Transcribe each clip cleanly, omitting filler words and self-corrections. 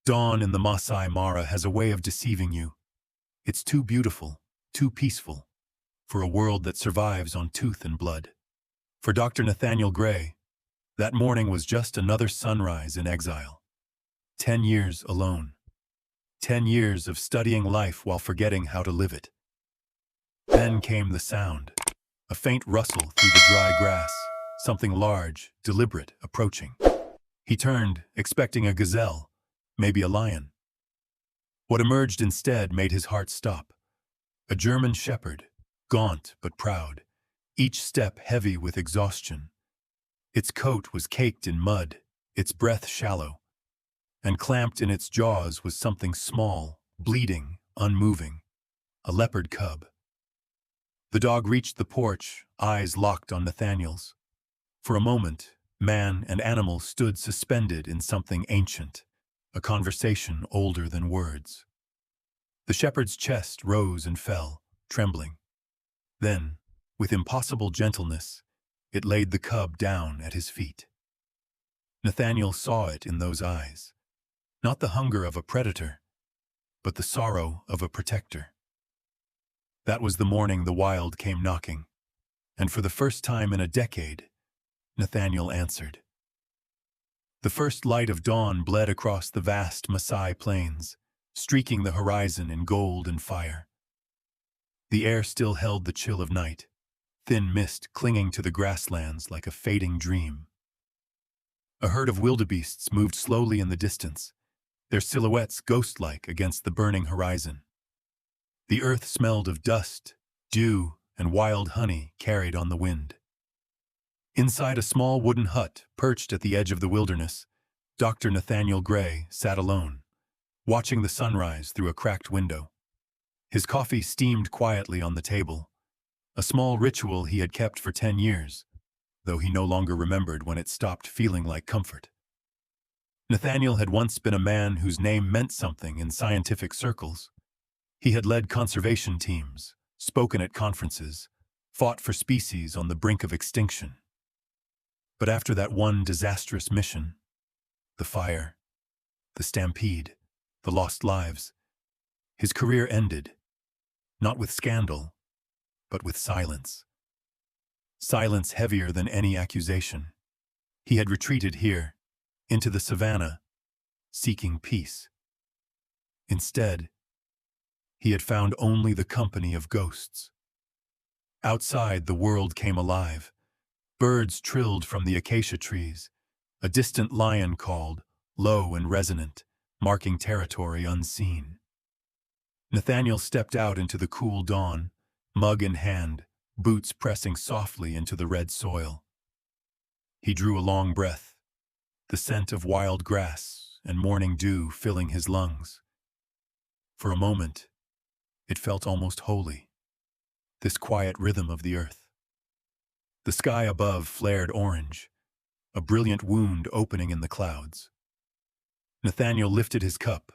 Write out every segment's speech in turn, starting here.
Dawn in the Masai Mara has a way of deceiving you. It's too beautiful, too peaceful, for a world that survives on tooth and blood. For Dr. Nathaniel Gray, that morning was just another sunrise in exile. 10 years alone. 10 years of studying life while forgetting how to live it. Then came the sound, a faint rustle through the dry grass, something large, deliberate, approaching. He turned, expecting a gazelle, maybe a lion. What emerged instead made his heart stop. A German shepherd, gaunt but proud, each step heavy with exhaustion. Its coat was caked in mud, its breath shallow, and clamped in its jaws was something small, bleeding, unmoving, a leopard cub. The dog reached the porch, eyes locked on Nathaniel's. For a moment, man and animal stood suspended in something ancient, a conversation older than words. The shepherd's chest rose and fell, trembling. Then, with impossible gentleness, it laid the cub down at his feet. Nathaniel saw it in those eyes. Not the hunger of a predator, but the sorrow of a protector. That was the morning the wild came knocking, and for the first time in a decade, Nathaniel answered. The first light of dawn bled across the vast Masai plains, streaking the horizon in gold and fire. The air still held the chill of night, thin mist clinging to the grasslands like a fading dream. A herd of wildebeests moved slowly in the distance, their silhouettes ghost-like against the burning horizon. The earth smelled of dust, dew, and wild honey carried on the wind. Inside a small wooden hut perched at the edge of the wilderness, Dr. Nathaniel Gray sat alone, watching the sunrise through a cracked window. His coffee steamed quietly on the table, a small ritual he had kept for 10 years, though he no longer remembered when it stopped feeling like comfort. Nathaniel had once been a man whose name meant something in scientific circles. He had led conservation teams, spoken at conferences, fought for species on the brink of extinction. But after that one disastrous mission, the fire, the stampede, the lost lives, his career ended, not with scandal, but with silence. Silence heavier than any accusation. He had retreated here, into the savannah, seeking peace. Instead, he had found only the company of ghosts. Outside, the world came alive. Birds trilled from the acacia trees. A distant lion called, low and resonant, marking territory unseen. Nathaniel stepped out into the cool dawn, mug in hand, boots pressing softly into the red soil. He drew a long breath, the scent of wild grass and morning dew filling his lungs. For a moment, it felt almost holy, this quiet rhythm of the earth. The sky above flared orange, a brilliant wound opening in the clouds. Nathaniel lifted his cup,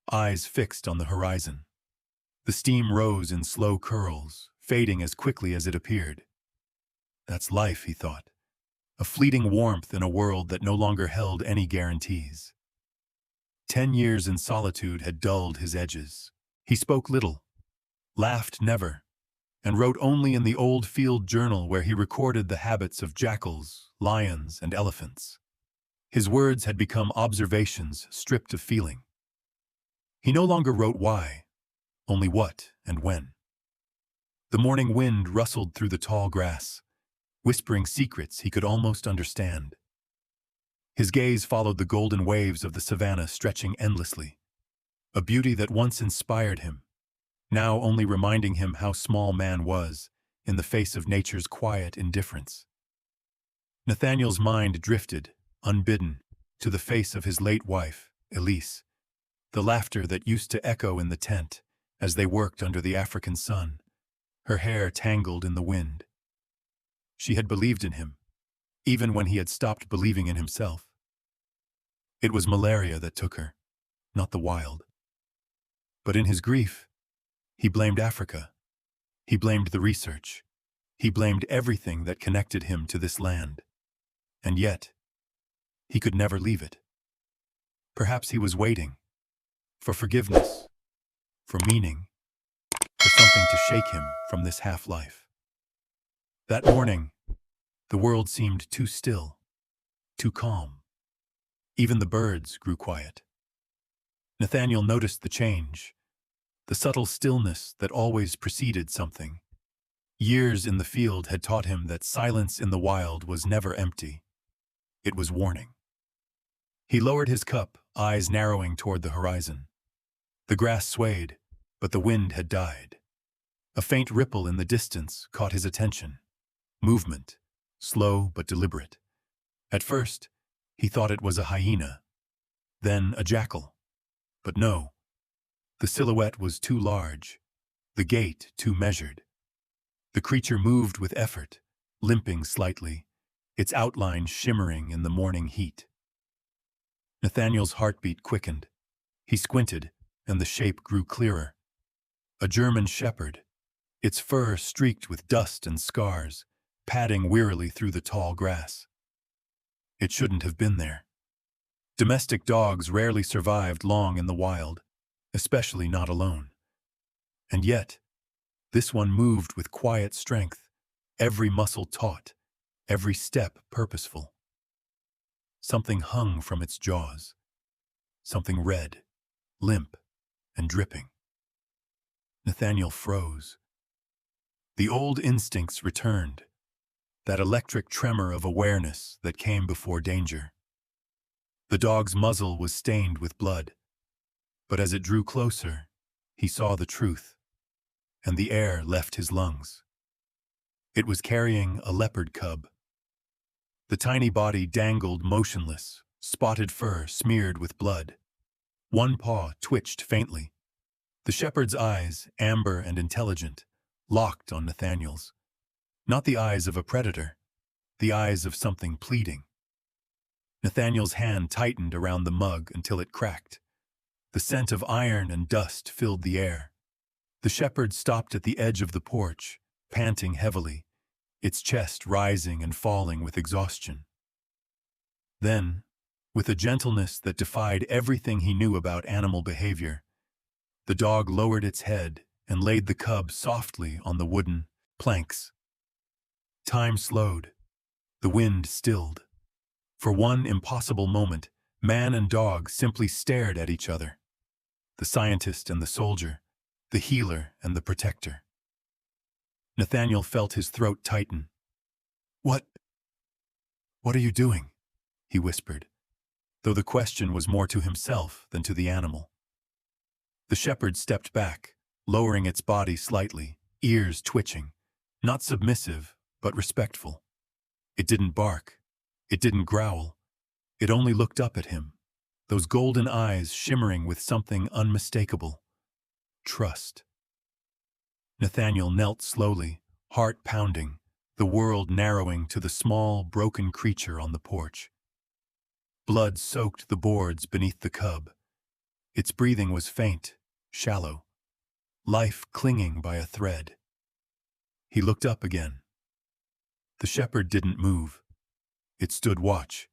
eyes fixed on the horizon. The steam rose in slow curls, fading as quickly as it appeared. That's life, he thought, a fleeting warmth in a world that no longer held any guarantees. 10 years in solitude had dulled his edges. He spoke little, laughed never, and wrote only in the old field journal where he recorded the habits of jackals, lions, and elephants. His words had become observations stripped of feeling. He no longer wrote why, only what and when. The morning wind rustled through the tall grass, whispering secrets he could almost understand. His gaze followed the golden waves of the savannah stretching endlessly, a beauty that once inspired him, now only reminding him how small man was in the face of nature's quiet indifference. Nathaniel's mind drifted, unbidden, to the face of his late wife, Elise, the laughter that used to echo in the tent as they worked under the African sun, her hair tangled in the wind. She had believed in him, even when he had stopped believing in himself. It was malaria that took her, not the wild. But in his grief, he blamed Africa. He blamed the research. He blamed everything that connected him to this land. And yet, he could never leave it. Perhaps he was waiting, for forgiveness, for meaning, for something to shake him from this half-life. That morning, the world seemed too still, too calm. Even the birds grew quiet. Nathaniel noticed the change, the subtle stillness that always preceded something. Years in the field had taught him that silence in the wild was never empty. It was warning. He lowered his cup, eyes narrowing toward the horizon. The grass swayed, but the wind had died. A faint ripple in the distance caught his attention. Movement, slow but deliberate. At first, he thought it was a hyena, then a jackal. But no, the silhouette was too large, the gait too measured. The creature moved with effort, limping slightly, its outline shimmering in the morning heat. Nathaniel's heartbeat quickened. He squinted, and the shape grew clearer. A German shepherd, its fur streaked with dust and scars, padding wearily through the tall grass. It shouldn't have been there. Domestic dogs rarely survived long in the wild, especially not alone. And yet, this one moved with quiet strength, every muscle taut, every step purposeful. Something hung from its jaws, something red, limp, and dripping. Nathaniel froze. The old instincts returned, that electric tremor of awareness that came before danger. The dog's muzzle was stained with blood, but as it drew closer, he saw the truth, and the air left his lungs. It was carrying a leopard cub. The tiny body dangled motionless, spotted fur smeared with blood. One paw twitched faintly. The shepherd's eyes, amber and intelligent, locked on Nathaniel's. Not the eyes of a predator, the eyes of something pleading. Nathaniel's hand tightened around the mug until it cracked. The scent of iron and dust filled the air. The shepherd stopped at the edge of the porch, panting heavily, its chest rising and falling with exhaustion. Then, with a gentleness that defied everything he knew about animal behavior, the dog lowered its head and laid the cub softly on the wooden planks. Time slowed. The wind stilled. For one impossible moment, man and dog simply stared at each other. The scientist and the soldier, the healer and the protector. Nathaniel felt his throat tighten. What are you doing?" he whispered, though the question was more to himself than to the animal. The shepherd stepped back, lowering its body slightly, ears twitching, not submissive, but respectful. It didn't bark. It didn't growl. It only looked up at him, those golden eyes shimmering with something unmistakable. Trust. Nathaniel knelt slowly, heart pounding, the world narrowing to the small, broken creature on the porch. Blood soaked the boards beneath the cub. Its breathing was faint, shallow, life clinging by a thread. He looked up again. The shepherd didn't move. It stood watch,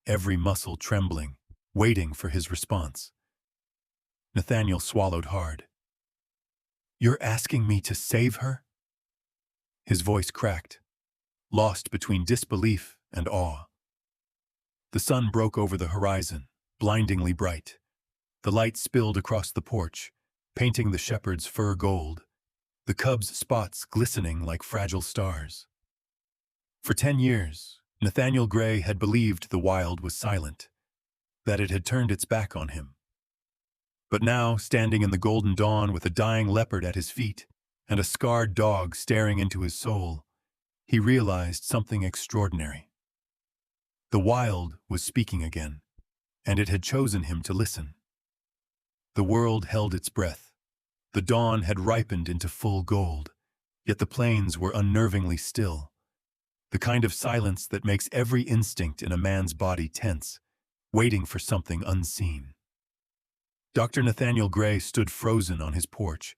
every muscle trembling, waiting for his response. Nathaniel swallowed hard. "You're asking me to save her?" His voice cracked, lost between disbelief and awe. The sun broke over the horizon, blindingly bright. The light spilled across the porch, painting the shepherd's fur gold, the cub's spots glistening like fragile stars. For 10 years, Nathaniel Gray had believed the wild was silent, that it had turned its back on him. But now, standing in the golden dawn with a dying leopard at his feet and a scarred dog staring into his soul, he realized something extraordinary. The wild was speaking again, and it had chosen him to listen. The world held its breath. The dawn had ripened into full gold, yet the plains were unnervingly still. The kind of silence that makes every instinct in a man's body tense, waiting for something unseen. Dr. Nathaniel Gray stood frozen on his porch,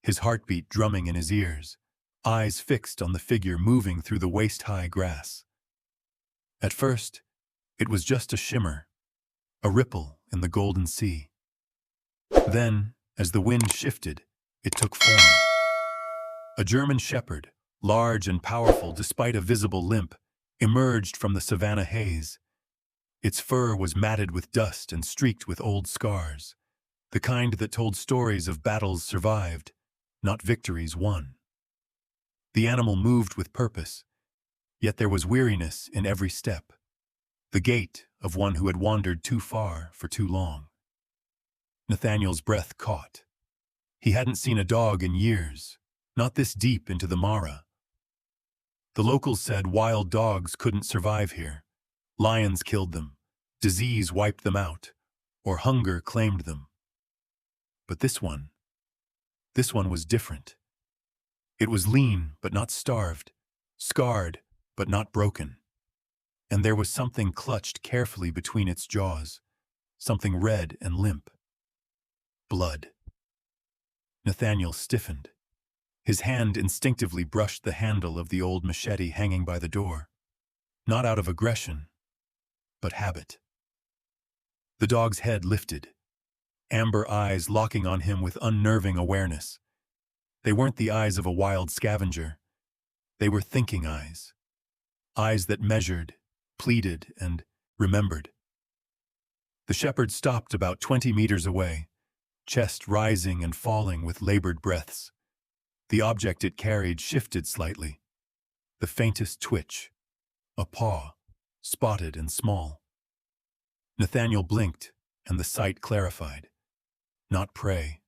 his heartbeat drumming in his ears, eyes fixed on the figure moving through the waist-high grass. At first, it was just a shimmer, a ripple in the golden sea. Then, as the wind shifted, it took form. A German shepherd, large and powerful despite a visible limp, emerged from the savanna haze. Its fur was matted with dust and streaked with old scars, the kind that told stories of battles survived, not victories won. The animal moved with purpose, yet there was weariness in every step, the gait of one who had wandered too far for too long. Nathaniel's breath caught. He hadn't seen a dog in years, not this deep into the Mara. The locals said wild dogs couldn't survive here. Lions killed them, disease wiped them out, or hunger claimed them. But this one was different. It was lean but not starved, scarred but not broken. And there was something clutched carefully between its jaws, something red and limp. Blood. Nathaniel stiffened. His hand instinctively brushed the handle of the old machete hanging by the door, not out of aggression, but habit. The dog's head lifted, amber eyes locking on him with unnerving awareness. They weren't the eyes of a wild scavenger. They were thinking eyes. Eyes that measured, pleaded, and remembered. The shepherd stopped about 20 meters away, chest rising and falling with labored breaths. The object it carried shifted slightly. The faintest twitch. A paw, spotted and small. Nathaniel blinked, and the sight clarified. Not prey,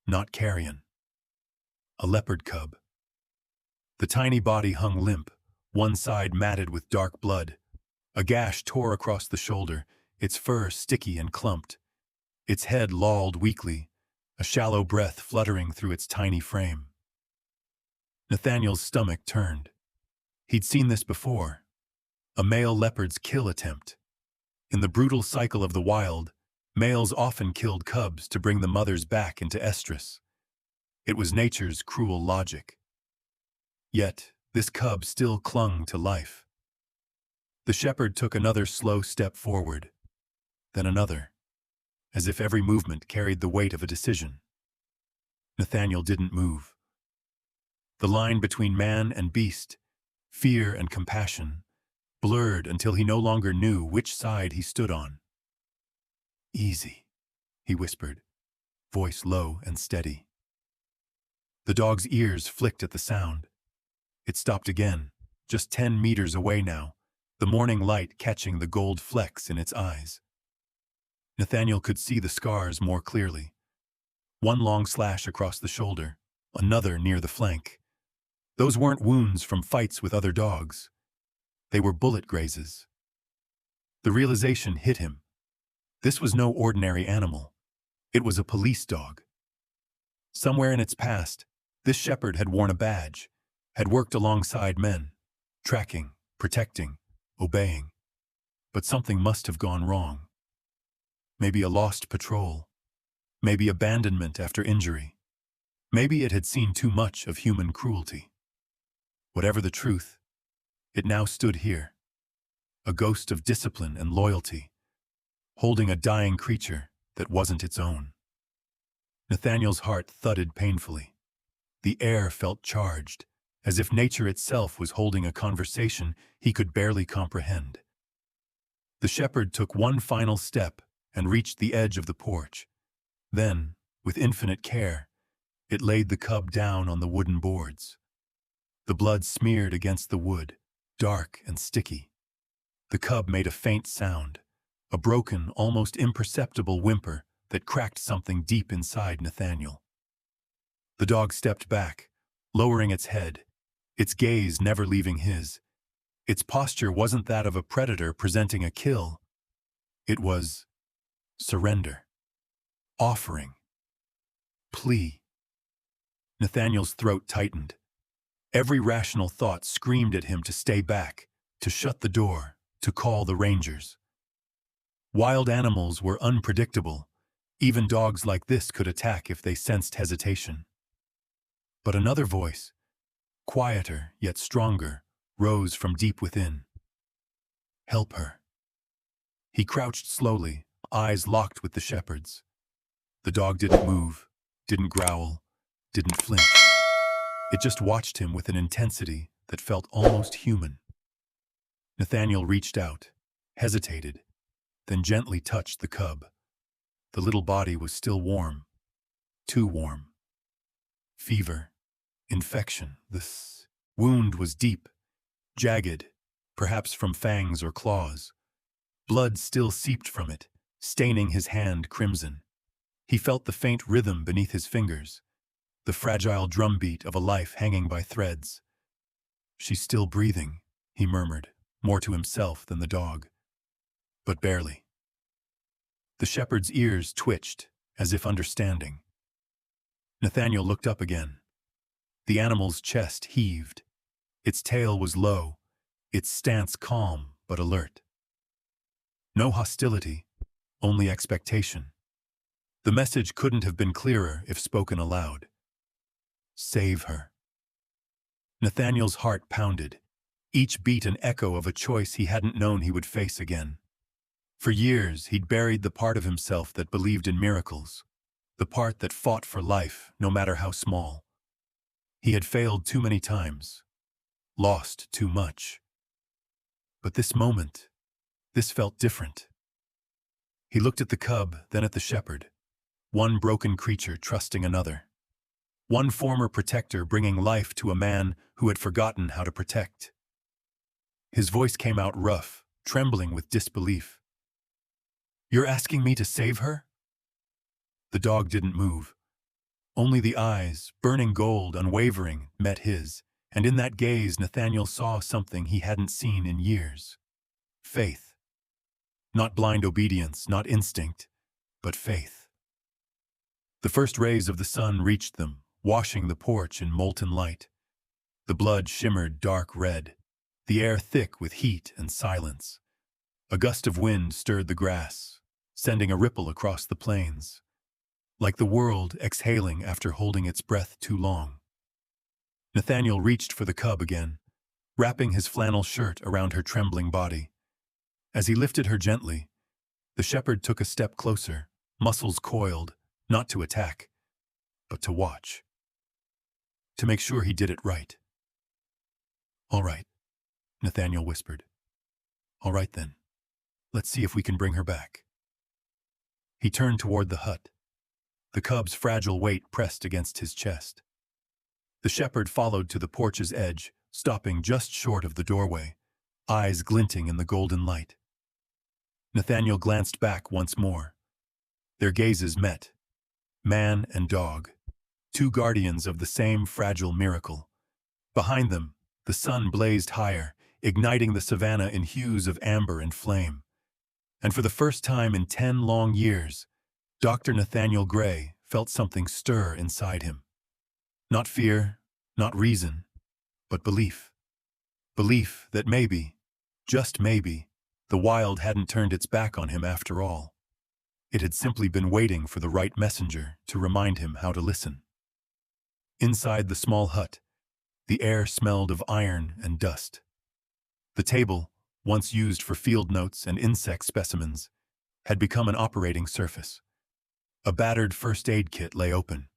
not carrion. A leopard cub. The tiny body hung limp, one side matted with dark blood. A gash tore across the shoulder, its fur sticky and clumped. Its head lolled weakly, a shallow breath fluttering through its tiny frame. Nathaniel's stomach turned. He'd seen this before. A male leopard's kill attempt. In the brutal cycle of the wild, males often killed cubs to bring the mothers back into estrus. It was nature's cruel logic. Yet, this cub still clung to life. The shepherd took another slow step forward, then another, as if every movement carried the weight of a decision. Nathaniel didn't move. The line between man and beast, fear and compassion, blurred until he no longer knew which side he stood on. "Easy," he whispered, voice low and steady. The dog's ears flicked at the sound. It stopped again, just 10 meters away now, the morning light catching the gold flecks in its eyes. Nathaniel could see the scars more clearly. One long slash across the shoulder, another near the flank. Those weren't wounds from fights with other dogs. They were bullet grazes. The realization hit him. This was no ordinary animal. It was a police dog. Somewhere in its past, this shepherd had worn a badge, had worked alongside men, tracking, protecting, obeying. But something must have gone wrong. Maybe a lost patrol. Maybe abandonment after injury. Maybe it had seen too much of human cruelty. Whatever the truth, it now stood here, a ghost of discipline and loyalty, holding a dying creature that wasn't its own. Nathaniel's heart thudded painfully. The air felt charged, as if nature itself was holding a conversation he could barely comprehend. The shepherd took one final step and reached the edge of the porch. Then, with infinite care, it laid the cub down on the wooden boards. The blood smeared against the wood, dark and sticky. The cub made a faint sound, a broken, almost imperceptible whimper that cracked something deep inside Nathaniel. The dog stepped back, lowering its head, its gaze never leaving his. Its posture wasn't that of a predator presenting a kill. It was surrender, offering, plea. Nathaniel's throat tightened. Every rational thought screamed at him to stay back, to shut the door, to call the rangers. Wild animals were unpredictable. Even dogs like this could attack if they sensed hesitation. But another voice, quieter yet stronger, rose from deep within. Help her. He crouched slowly, eyes locked with the shepherd's. The dog didn't move, didn't growl, didn't flinch. It just watched him with an intensity that felt almost human. Nathaniel reached out, hesitated, then gently touched the cub. The little body was still warm, too warm. Fever, infection. This wound was deep, jagged, perhaps from fangs or claws. Blood still seeped from it, staining his hand crimson. He felt the faint rhythm beneath his fingers, the fragile drumbeat of a life hanging by threads. "She's still breathing," he murmured, more to himself than the dog. But barely. The shepherd's ears twitched, as if understanding. Nathaniel looked up again. The animal's chest heaved. Its tail was low, its stance calm but alert. No hostility, only expectation. The message couldn't have been clearer if spoken aloud. Save her. Nathaniel's heart pounded, each beat an echo of a choice he hadn't known he would face again. For years, he'd buried the part of himself that believed in miracles, the part that fought for life, no matter how small. He had failed too many times, lost too much. But this moment, this felt different. He looked at the cub, then at the shepherd, one broken creature trusting another. One former protector bringing life to a man who had forgotten how to protect. His voice came out rough, trembling with disbelief. "You're asking me to save her?" The dog didn't move. Only the eyes, burning gold, unwavering, met his, and in that gaze Nathaniel saw something he hadn't seen in years. Faith. Not blind obedience, not instinct, but faith. The first rays of the sun reached them, washing the porch in molten light. The blood shimmered dark red, the air thick with heat and silence. A gust of wind stirred the grass, sending a ripple across the plains, like the world exhaling after holding its breath too long. Nathaniel reached for the cub again, wrapping his flannel shirt around her trembling body. As he lifted her gently, the shepherd took a step closer, muscles coiled, not to attack, but to watch. To make sure he did it right. "All right," Nathaniel whispered. "All right then. Let's see if we can bring her back." He turned toward the hut. The cub's fragile weight pressed against his chest. The shepherd followed to the porch's edge, stopping just short of the doorway, eyes glinting in the golden light. Nathaniel glanced back once more. Their gazes met. Man and dog, two guardians of the same fragile miracle. Behind them, the sun blazed higher, igniting the savanna in hues of amber and flame. And for the first time in 10 long years, Dr. Nathaniel Gray felt something stir inside him. Not fear, not reason, but belief. Belief that maybe, just maybe, the wild hadn't turned its back on him after all. It had simply been waiting for the right messenger to remind him how to listen. Inside the small hut, the air smelled of iron and dust. The table, once used for field notes and insect specimens, had become an operating surface. A battered first aid kit lay open,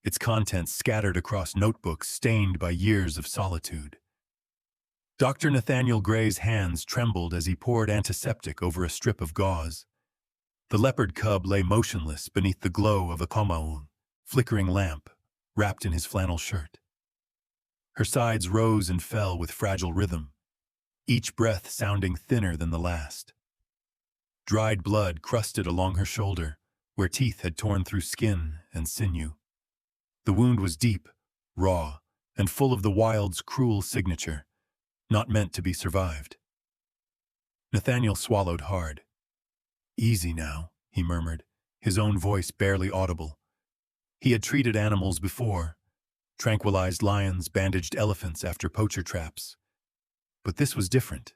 its contents scattered across notebooks stained by years of solitude. Dr. Nathaniel Gray's hands trembled as he poured antiseptic over a strip of gauze. The leopard cub lay motionless beneath the glow of a komaun, flickering lamp, wrapped in his flannel shirt. Her sides rose and fell with fragile rhythm, each breath sounding thinner than the last. Dried blood crusted along her shoulder, where teeth had torn through skin and sinew. The wound was deep, raw, and full of the wild's cruel signature, not meant to be survived. Nathaniel swallowed hard. "Easy now," he murmured, his own voice barely audible. He had treated animals before, tranquilized lions, bandaged elephants after poacher traps. But this was different.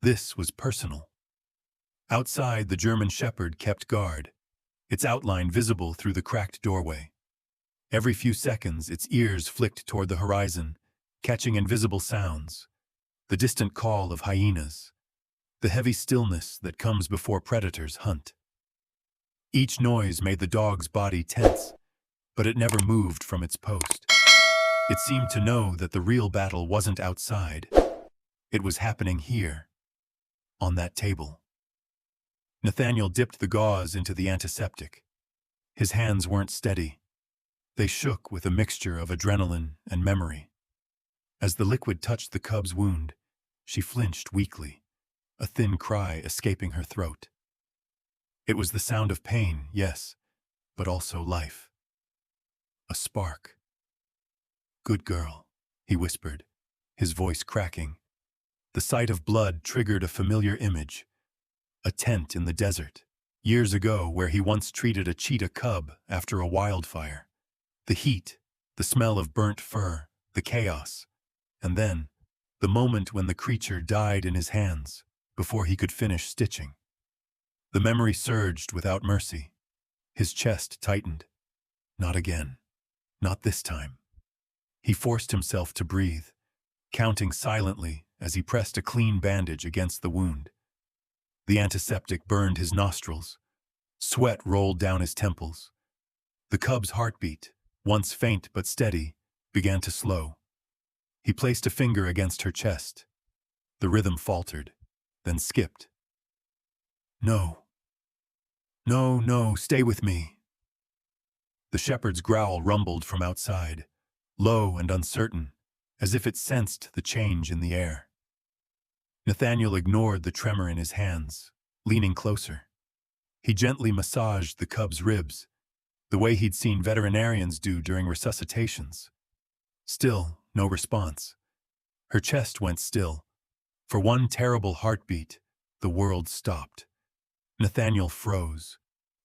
This was personal. Outside, the German shepherd kept guard, its outline visible through the cracked doorway. Every few seconds, its ears flicked toward the horizon, catching invisible sounds, the distant call of hyenas, the heavy stillness that comes before predators hunt. Each noise made the dog's body tense, but it never moved from its post. It seemed to know that the real battle wasn't outside. It was happening here, on that table. Nathaniel dipped the gauze into the antiseptic. His hands weren't steady. They shook with a mixture of adrenaline and memory. As the liquid touched the cub's wound, she flinched weakly, a thin cry escaping her throat. It was the sound of pain, yes, but also life. A spark. "Good girl," he whispered, his voice cracking. The sight of blood triggered a familiar image. A tent in the desert, years ago, where he once treated a cheetah cub after a wildfire. The heat, the smell of burnt fur, the chaos. And then, the moment when the creature died in his hands, before he could finish stitching. The memory surged without mercy. His chest tightened. Not again. Not this time. He forced himself to breathe, counting silently as he pressed a clean bandage against the wound. The antiseptic burned his nostrils. Sweat rolled down his temples. The cub's heartbeat, once faint but steady, began to slow. He placed a finger against her chest. The rhythm faltered, then skipped. "No. No, no, stay with me." The shepherd's growl rumbled from outside, low and uncertain, as if it sensed the change in the air. Nathaniel ignored the tremor in his hands, leaning closer. He gently massaged the cub's ribs, the way he'd seen veterinarians do during resuscitations. Still, no response. Her chest went still. For one terrible heartbeat, the world stopped. Nathaniel froze,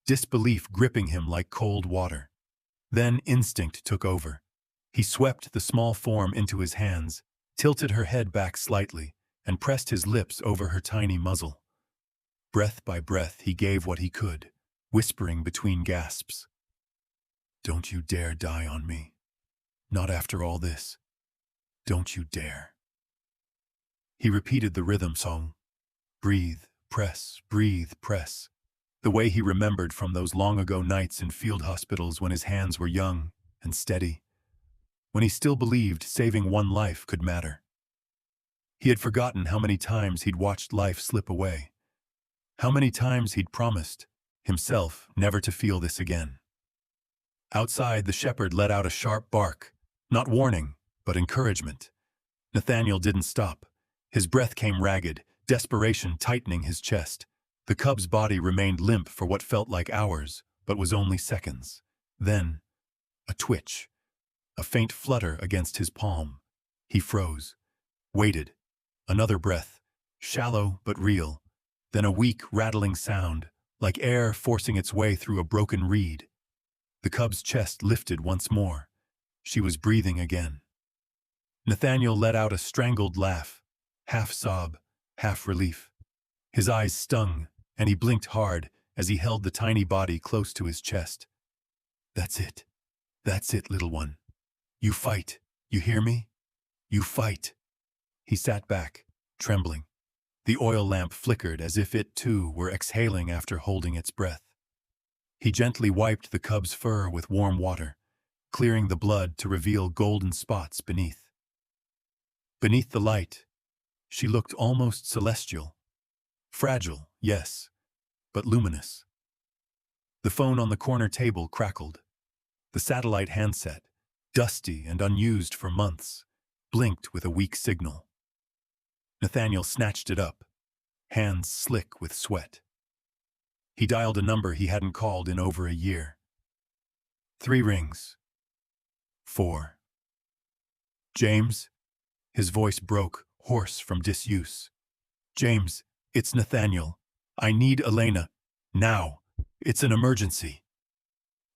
disbelief gripping him like cold water. Then instinct took over. He swept the small form into his hands, tilted her head back slightly, and pressed his lips over her tiny muzzle. Breath by breath, he gave what he could, whispering between gasps. "Don't you dare die on me. Not after all this. Don't you dare." He repeated the rhythm song. Breathe, press, breathe, press. The way he remembered from those long-ago nights in field hospitals when his hands were young and steady. When he still believed saving one life could matter. He had forgotten how many times he'd watched life slip away. How many times he'd promised himself never to feel this again. Outside, the shepherd let out a sharp bark, not warning, but encouragement. Nathaniel didn't stop. His breath came ragged, desperation tightening his chest. The cub's body remained limp for what felt like hours, but was only seconds. Then, a twitch, a faint flutter against his palm. He froze, waited. Another breath, shallow but real. Then a weak, rattling sound, like air forcing its way through a broken reed. The cub's chest lifted once more. She was breathing again. Nathaniel let out a strangled laugh, half sob, half relief. His eyes stung, and he blinked hard as he held the tiny body close to his chest. "That's it. That's it, little one. You fight. You hear me? You fight." He sat back, trembling. The oil lamp flickered as if it, too, were exhaling after holding its breath. He gently wiped the cub's fur with warm water, clearing the blood to reveal golden spots beneath. Beneath the light, she looked almost celestial. Fragile, yes, but luminous. The phone on the corner table crackled. The satellite handset, dusty and unused for months, blinked with a weak signal. Nathaniel snatched it up, hands slick with sweat. He dialed a number he hadn't called in over a year. 3 rings. 4. "James?" His voice broke, hoarse from disuse. "James, it's Nathaniel. I need Elena. Now. It's an emergency."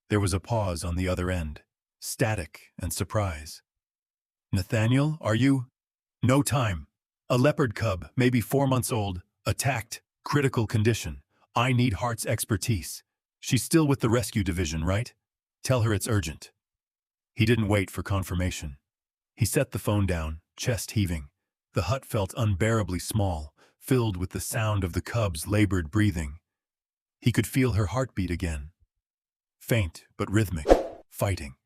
There was a pause on the other end, static and surprise. "Nathaniel, are you?" "No time. A leopard cub, maybe 4 months old, attacked, critical condition. I need Hart's expertise. She's still with the rescue division, right? Tell her it's urgent." He didn't wait for confirmation. He set the phone down, chest heaving. The hut felt unbearably small, filled with the sound of the cub's labored breathing. He could feel her heartbeat again, faint but rhythmic, fighting.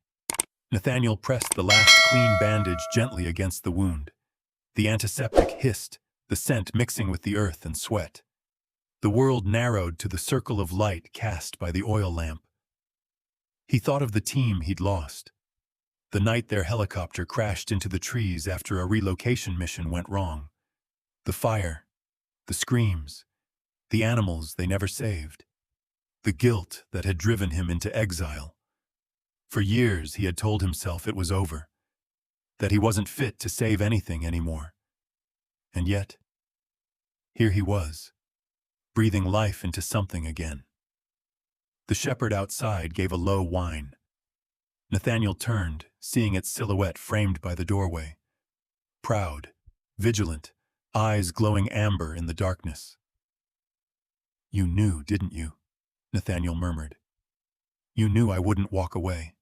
Nathaniel pressed the last clean bandage gently against the wound. The antiseptic hissed, the scent mixing with the earth and sweat. The world narrowed to the circle of light cast by the oil lamp. He thought of the team he'd lost. The night their helicopter crashed into the trees after a relocation mission went wrong. The fire, the screams, the animals they never saved. The guilt that had driven him into exile. For years he had told himself it was over, that he wasn't fit to save anything anymore. And yet, here he was, breathing life into something again. The shepherd outside gave a low whine. Nathaniel turned, seeing its silhouette framed by the doorway. Proud, vigilant, eyes glowing amber in the darkness. "You knew, didn't you?" Nathaniel murmured. "You knew I wouldn't walk away."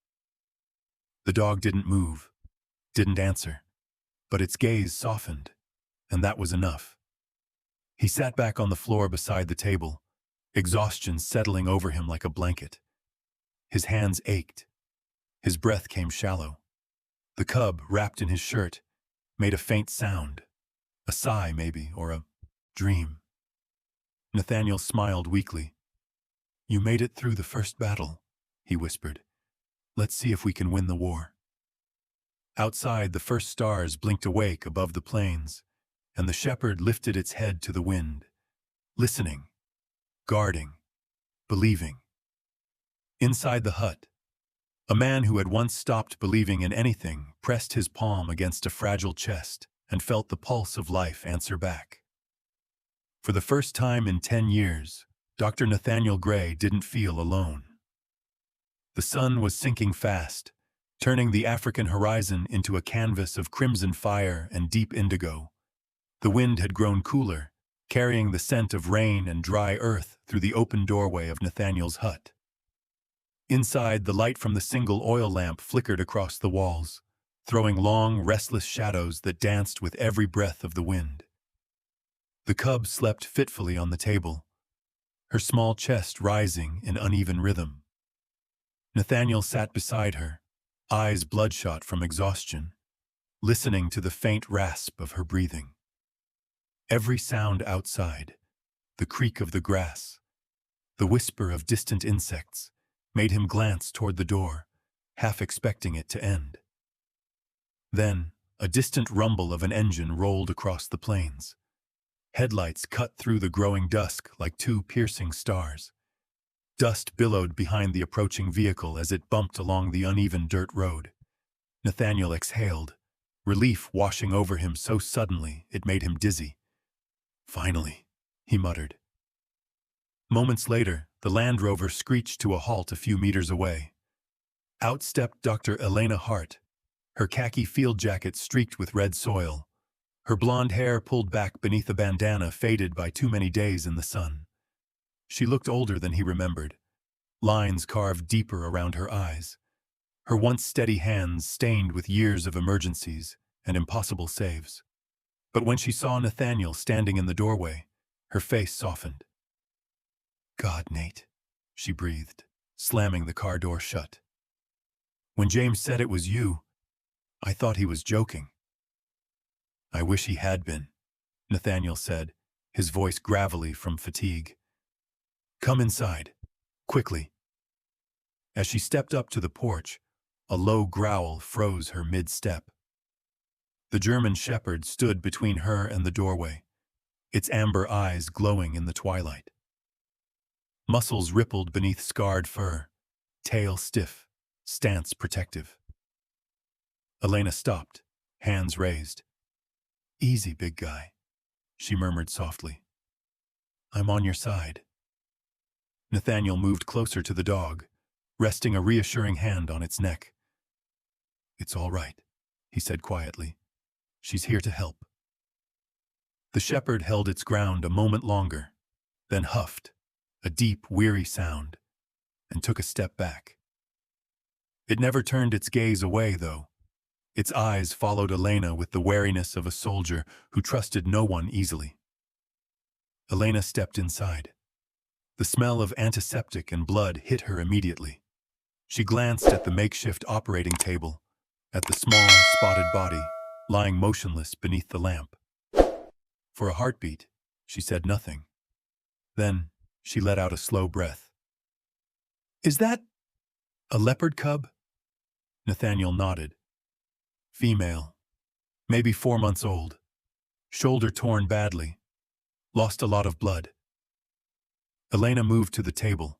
The dog didn't move, didn't answer, but its gaze softened, and that was enough. He sat back on the floor beside the table, exhaustion settling over him like a blanket. His hands ached. His breath came shallow. The cub, wrapped in his shirt, made a faint sound, a sigh maybe, or a dream. Nathaniel smiled weakly. "You made it through the first battle," he whispered. "Let's see if we can win the war." Outside, the first stars blinked awake above the plains, and the shepherd lifted its head to the wind, listening, guarding, believing. Inside the hut, a man who had once stopped believing in anything pressed his palm against a fragile chest and felt the pulse of life answer back. For the first time in 10 years, Dr. Nathaniel Gray didn't feel alone. The sun was sinking fast, turning the African horizon into a canvas of crimson fire and deep indigo. The wind had grown cooler, carrying the scent of rain and dry earth through the open doorway of Nathaniel's hut. Inside, the light from the single oil lamp flickered across the walls, throwing long, restless shadows that danced with every breath of the wind. The cub slept fitfully on the table, her small chest rising in uneven rhythm. Nathaniel sat beside her, eyes bloodshot from exhaustion, listening to the faint rasp of her breathing. Every sound outside, the creak of the grass, the whisper of distant insects, made him glance toward the door, half expecting it to end. Then, a distant rumble of an engine rolled across the plains. Headlights cut through the growing dusk like two piercing stars. Dust billowed behind the approaching vehicle as it bumped along the uneven dirt road. Nathaniel exhaled, relief washing over him so suddenly it made him dizzy. "Finally," he muttered. Moments later, the Land Rover screeched to a halt a few meters away. Out stepped Dr. Elena Hart, her khaki field jacket streaked with red soil, her blonde hair pulled back beneath a bandana faded by too many days in the sun. She looked older than he remembered, lines carved deeper around her eyes, her once steady hands stained with years of emergencies and impossible saves. But when she saw Nathaniel standing in the doorway, her face softened. "God, Nate," she breathed, slamming the car door shut. "When James said it was you, I thought he was joking." "I wish he had been," Nathaniel said, his voice gravelly from fatigue. "Come inside, quickly." As she stepped up to the porch, a low growl froze her mid-step. The German shepherd stood between her and the doorway, its amber eyes glowing in the twilight. Muscles rippled beneath scarred fur, tail stiff, stance protective. Elena stopped, hands raised. "Easy, big guy," she murmured softly. "I'm on your side." Nathaniel moved closer to the dog, resting a reassuring hand on its neck. "It's all right," he said quietly. "She's here to help." The shepherd held its ground a moment longer, then huffed, a deep, weary sound, and took a step back. It never turned its gaze away, though. Its eyes followed Elena with the wariness of a soldier who trusted no one easily. Elena stepped inside. The smell of antiseptic and blood hit her immediately. She glanced at the makeshift operating table, at the small, spotted body, lying motionless beneath the lamp. For a heartbeat, she said nothing. Then, she let out a slow breath. "Is that a leopard cub?" Nathaniel nodded. "Female. Maybe 4 months old. Shoulder torn badly. Lost a lot of blood." Elena moved to the table,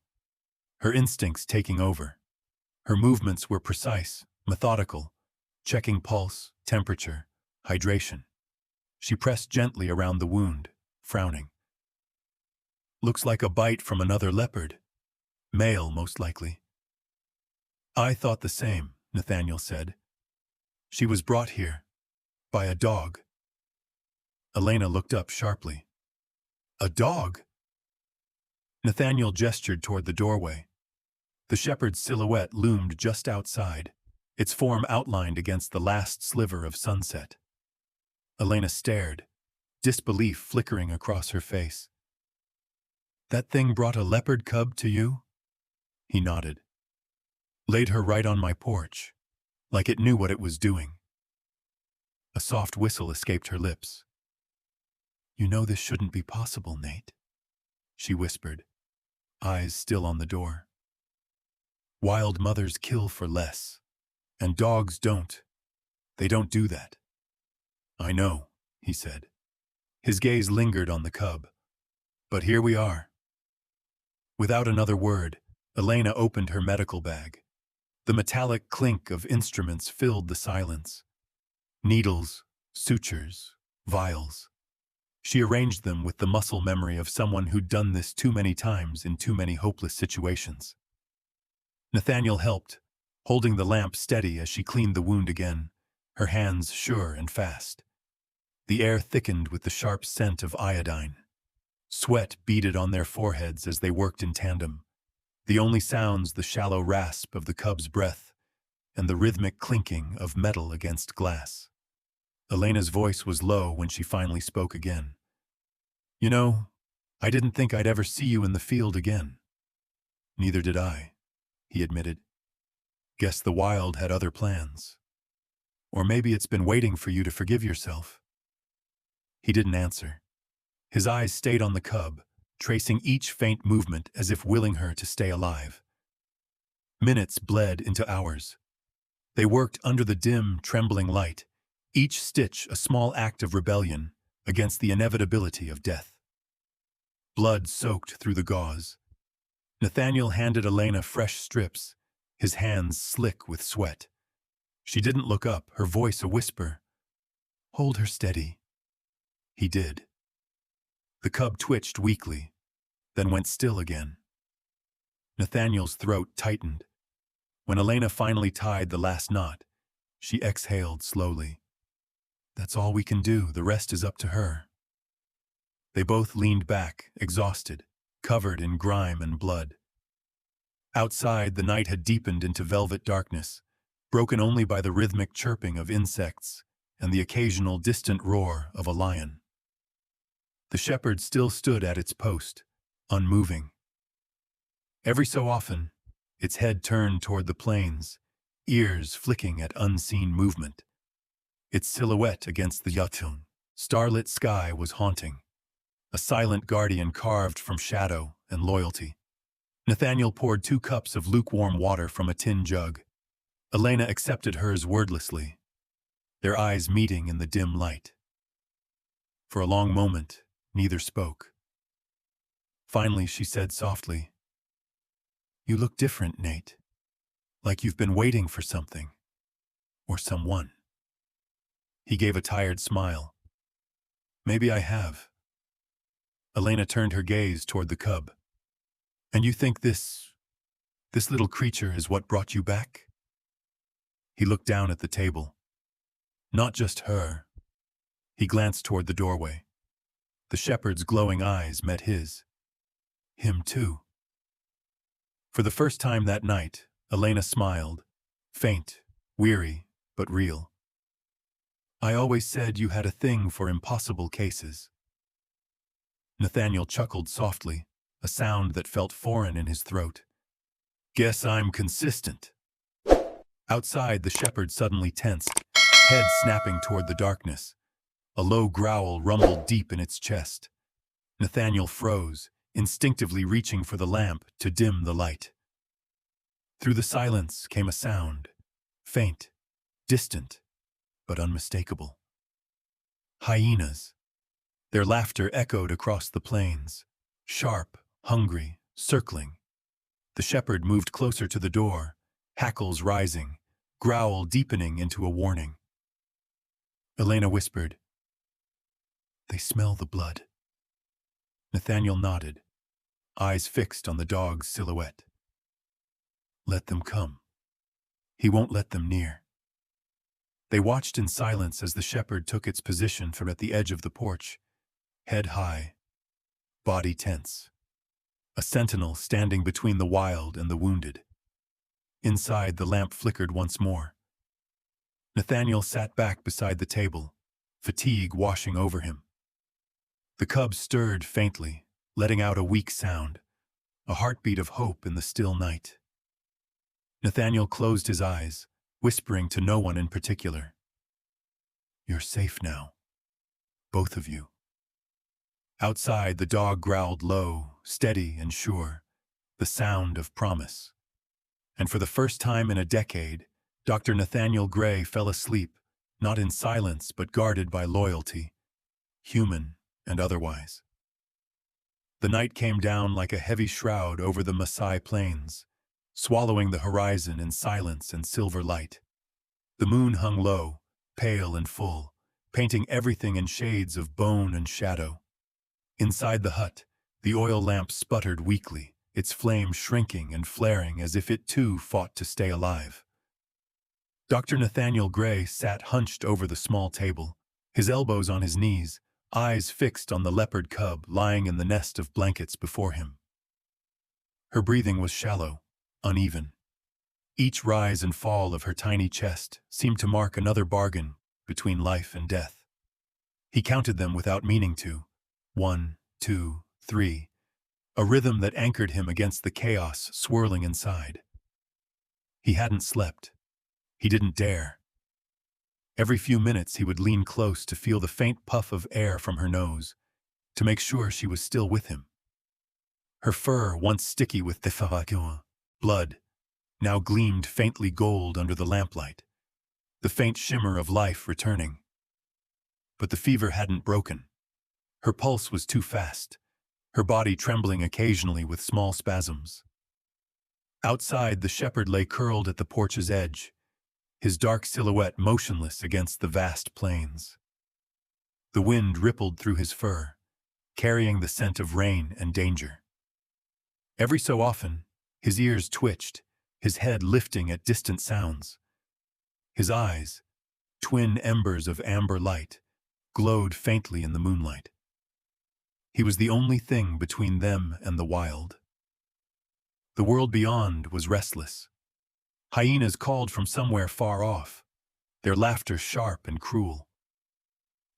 her instincts taking over. Her movements were precise, methodical, checking pulse, temperature, hydration. She pressed gently around the wound, frowning. "Looks like a bite from another leopard. Male, most likely." "I thought the same," Nathaniel said. "She was brought here by a dog." Elena looked up sharply. "A dog?" Nathaniel gestured toward the doorway. The shepherd's silhouette loomed just outside, its form outlined against the last sliver of sunset. Elena stared, disbelief flickering across her face. "That thing brought a leopard cub to you?" He nodded. "Laid her right on my porch, like it knew what it was doing." A soft whistle escaped her lips. "You know this shouldn't be possible, Nate," she whispered, eyes still on the door. "Wild mothers kill for less, and dogs don't. They don't do that." "I know," he said. His gaze lingered on the cub. "But here we are." Without another word, Elena opened her medical bag. The metallic clink of instruments filled the silence. Needles, sutures, vials. She arranged them with the muscle memory of someone who'd done this too many times in too many hopeless situations. Nathaniel helped, holding the lamp steady as she cleaned the wound again, her hands sure and fast. The air thickened with the sharp scent of iodine. Sweat beaded on their foreheads as they worked in tandem. The only sounds the shallow rasp of the cub's breath and the rhythmic clinking of metal against glass. Elena's voice was low when she finally spoke again. "You know, I didn't think I'd ever see you in the field again." "Neither did I," he admitted. "Guess the wild had other plans. Or maybe it's been waiting for you to forgive yourself." He didn't answer. His eyes stayed on the cub, tracing each faint movement as if willing her to stay alive. Minutes bled into hours. They worked under the dim, trembling light, each stitch a small act of rebellion against the inevitability of death. Blood soaked through the gauze. Nathaniel handed Elena fresh strips, his hands slick with sweat. She didn't look up, her voice a whisper. "Hold her steady." He did. The cub twitched weakly, then went still again. Nathaniel's throat tightened. When Elena finally tied the last knot, she exhaled slowly. "That's all we can do, the rest is up to her." They both leaned back, exhausted, covered in grime and blood. Outside, the night had deepened into velvet darkness, broken only by the rhythmic chirping of insects and the occasional distant roar of a lion. The shepherd still stood at its post, unmoving. Every so often, its head turned toward the plains, ears flicking at unseen movement. Its silhouette against the Yatun, starlit sky was haunting, a silent guardian carved from shadow and loyalty. Nathaniel poured 2 cups of lukewarm water from a tin jug. Elena accepted hers wordlessly, their eyes meeting in the dim light. For a long moment, neither spoke. Finally, she said softly, "You look different, Nate. Like you've been waiting for something. Or someone." He gave a tired smile. "Maybe I have." Elena turned her gaze toward the cub. "And you think this little creature is what brought you back?" He looked down at the table. "Not just her." He glanced toward the doorway. The shepherd's glowing eyes met his. "Him too." For the first time that night, Elena smiled, faint, weary, but real. "I always said you had a thing for impossible cases." Nathaniel chuckled softly, a sound that felt foreign in his throat. Guess I'm consistent. Outside, the shepherd suddenly tensed, head snapping toward the darkness. A low growl rumbled deep in its chest. Nathaniel froze, instinctively reaching for the lamp to dim the light. Through the silence came a sound, faint, distant, but unmistakable. Hyenas. Their laughter echoed across the plains, sharp, hungry, circling. The shepherd moved closer to the door, hackles rising, growl deepening into a warning. Elena whispered, "They smell the blood." Nathaniel nodded, eyes fixed on the dog's silhouette. "Let them come. He won't let them near." They watched in silence as the shepherd took its position from at the edge of the porch, head high, body tense. A sentinel standing between the wild and the wounded. Inside, the lamp flickered once more. Nathaniel sat back beside the table, fatigue washing over him. The cub stirred faintly, letting out a weak sound, a heartbeat of hope in the still night. Nathaniel closed his eyes, whispering to no one in particular. "You're safe now, both of you." Outside, the dog growled low, steady and sure, the sound of promise. And for the first time in a decade, Dr. Nathaniel Gray fell asleep, not in silence but guarded by loyalty, human and otherwise. The night came down like a heavy shroud over the Maasai plains, swallowing the horizon in silence and silver light. The moon hung low, pale and full, painting everything in shades of bone and shadow. Inside the hut, the oil lamp sputtered weakly, its flame shrinking and flaring as if it too fought to stay alive. Dr. Nathaniel Gray sat hunched over the small table, his elbows on his knees, eyes fixed on the leopard cub lying in the nest of blankets before him. Her breathing was shallow, uneven. Each rise and fall of her tiny chest seemed to mark another bargain between life and death. He counted them without meaning to. 1, 2, 3. A rhythm that anchored him against the chaos swirling inside. He hadn't slept. He didn't dare. Every few minutes he would lean close to feel the faint puff of air from her nose, to make sure she was still with him. Her fur, once sticky with blood, now gleamed faintly gold under the lamplight, the faint shimmer of life returning. But the fever hadn't broken. Her pulse was too fast, her body trembling occasionally with small spasms. Outside, the shepherd lay curled at the porch's edge, his dark silhouette motionless against the vast plains. The wind rippled through his fur, carrying the scent of rain and danger. Every so often, his ears twitched, his head lifting at distant sounds. His eyes, twin embers of amber light, glowed faintly in the moonlight. He was the only thing between them and the wild. The world beyond was restless. Hyenas called from somewhere far off, their laughter sharp and cruel.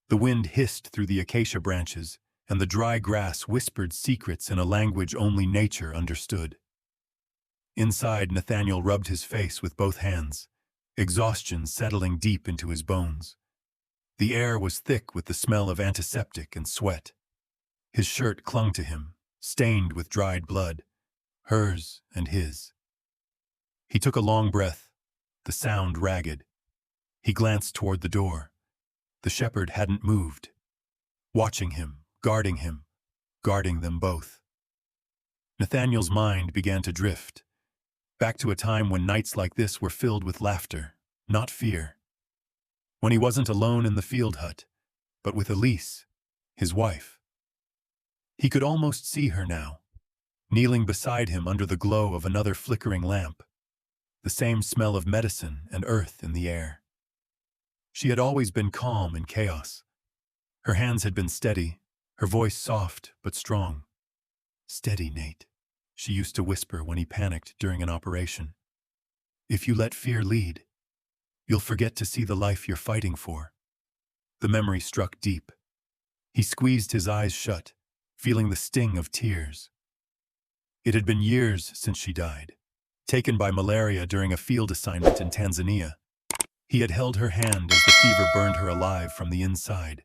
The wind hissed through the acacia branches, and the dry grass whispered secrets in a language only nature understood. Inside, Nathaniel rubbed his face with both hands, exhaustion settling deep into his bones. The air was thick with the smell of antiseptic and sweat. His shirt clung to him, stained with dried blood, hers and his. He took a long breath, the sound ragged. He glanced toward the door. The shepherd hadn't moved, watching him, guarding them both. Nathaniel's mind began to drift, back to a time when nights like this were filled with laughter, not fear. When he wasn't alone in the field hut, but with Elise, his wife. He could almost see her now, kneeling beside him under the glow of another flickering lamp, the same smell of medicine and earth in the air. She had always been calm in chaos. Her hands had been steady, her voice soft but strong. "Steady, Nate," she used to whisper when he panicked during an operation. "If you let fear lead, you'll forget to see the life you're fighting for." The memory struck deep. He squeezed his eyes shut, feeling the sting of tears. It had been years since she died, taken by malaria during a field assignment in Tanzania. He had held her hand as the fever burned her alive from the inside,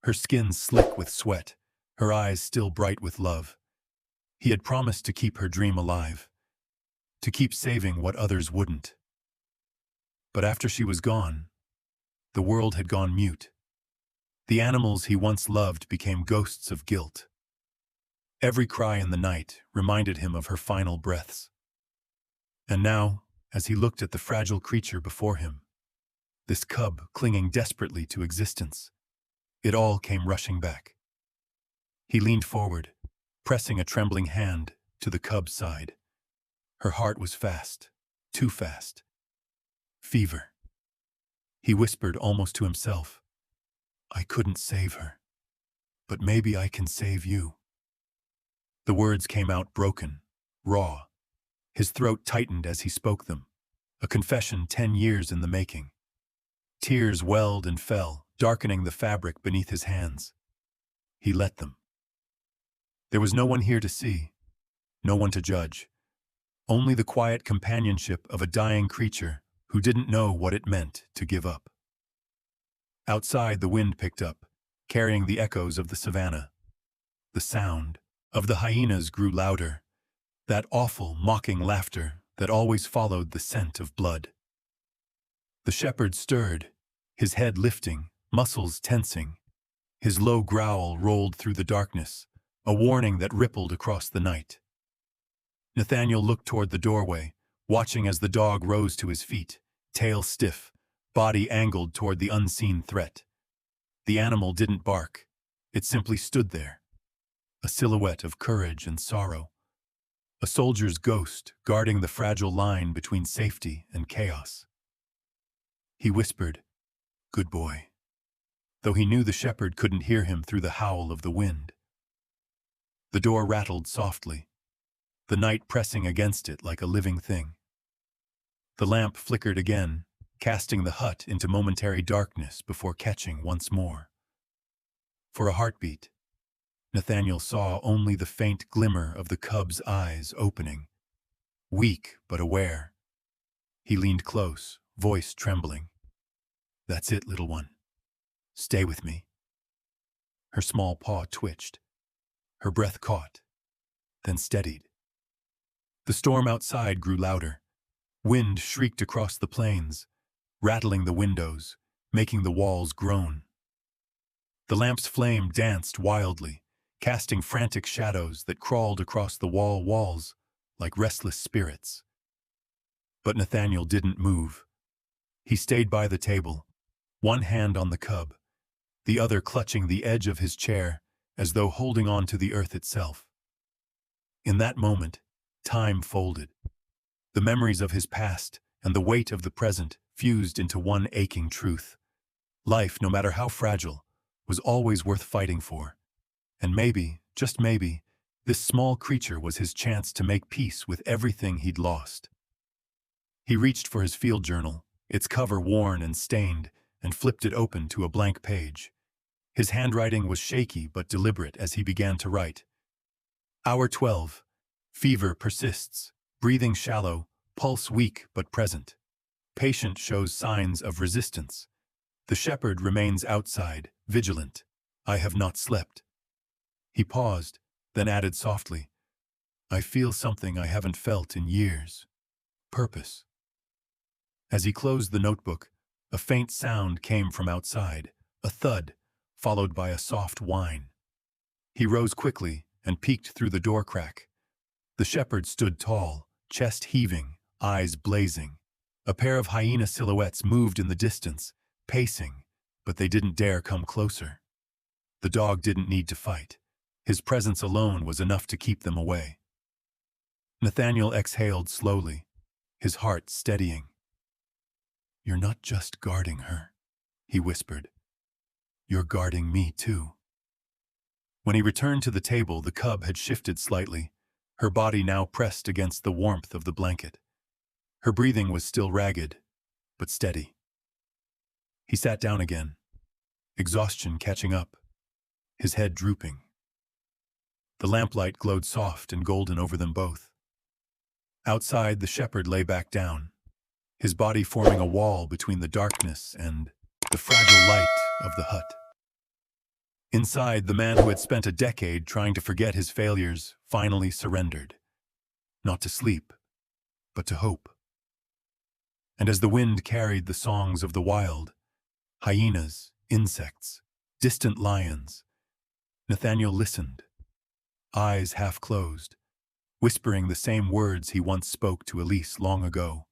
her skin slick with sweat, her eyes still bright with love. He had promised to keep her dream alive, to keep saving what others wouldn't. But after she was gone, the world had gone mute. The animals he once loved became ghosts of guilt. Every cry in the night reminded him of her final breaths. And now, as he looked at the fragile creature before him, this cub clinging desperately to existence, it all came rushing back. He leaned forward, pressing a trembling hand to the cub's side. Her heart was fast, too fast. Fever. He whispered almost to himself, "I couldn't save her, but maybe I can save you." The words came out broken, raw. His throat tightened as he spoke them, a confession 10 years in the making. Tears welled and fell, darkening the fabric beneath his hands. He let them. There was no one here to see, no one to judge, only the quiet companionship of a dying creature who didn't know what it meant to give up. Outside, the wind picked up, carrying the echoes of the savannah. The sound of the hyenas grew louder, that awful, mocking laughter that always followed the scent of blood. The shepherd stirred, his head lifting, muscles tensing. His low growl rolled through the darkness, a warning that rippled across the night. Nathaniel looked toward the doorway, watching as the dog rose to his feet, tail stiff, body angled toward the unseen threat. The animal didn't bark. It simply stood there, a silhouette of courage and sorrow, a soldier's ghost guarding the fragile line between safety and chaos. He whispered, "Good boy," though he knew the shepherd couldn't hear him through the howl of the wind. The door rattled softly, the night pressing against it like a living thing. The lamp flickered again, casting the hut into momentary darkness before catching once more. For a heartbeat, Nathaniel saw only the faint glimmer of the cub's eyes opening. Weak but aware. He leaned close, voice trembling. "That's it, little one. Stay with me." Her small paw twitched. Her breath caught, then steadied. The storm outside grew louder. Wind shrieked across the plains, rattling the windows, making the walls groan. The lamp's flame danced wildly, casting frantic shadows that crawled across the walls like restless spirits. But Nathaniel didn't move. He stayed by the table, one hand on the cub, the other clutching the edge of his chair as though holding on to the earth itself. In that moment, time folded. The memories of his past and the weight of the present fused into one aching truth. Life, no matter how fragile, was always worth fighting for. And maybe, just maybe, this small creature was his chance to make peace with everything he'd lost. He reached for his field journal, its cover worn and stained, and flipped it open to a blank page. His handwriting was shaky but deliberate as he began to write. Hour 12. Fever persists. Breathing shallow, pulse weak but present. Patient shows signs of resistance. The shepherd remains outside, vigilant. I have not slept. He paused, then added softly, I feel something I haven't felt in years. Purpose. As he closed the notebook, a faint sound came from outside, a thud, followed by a soft whine. He rose quickly and peeked through the door crack. The shepherd stood tall, chest heaving, eyes blazing. A pair of hyena silhouettes moved in the distance, pacing, but they didn't dare come closer. The dog didn't need to fight. His presence alone was enough to keep them away. Nathaniel exhaled slowly, his heart steadying. You're not just guarding her, he whispered. You're guarding me too. When he returned to the table, the cub had shifted slightly, her body now pressed against the warmth of the blanket. Her breathing was still ragged, but steady. He sat down again, exhaustion catching up, his head drooping. The lamplight glowed soft and golden over them both. Outside, the shepherd lay back down, his body forming a wall between the darkness and the fragile light of the hut. Inside, the man who had spent a decade trying to forget his failures finally surrendered, not to sleep, but to hope. And as the wind carried the songs of the wild, hyenas, insects, distant lions, Nathaniel listened, eyes half closed, whispering the same words he once spoke to Elise long ago.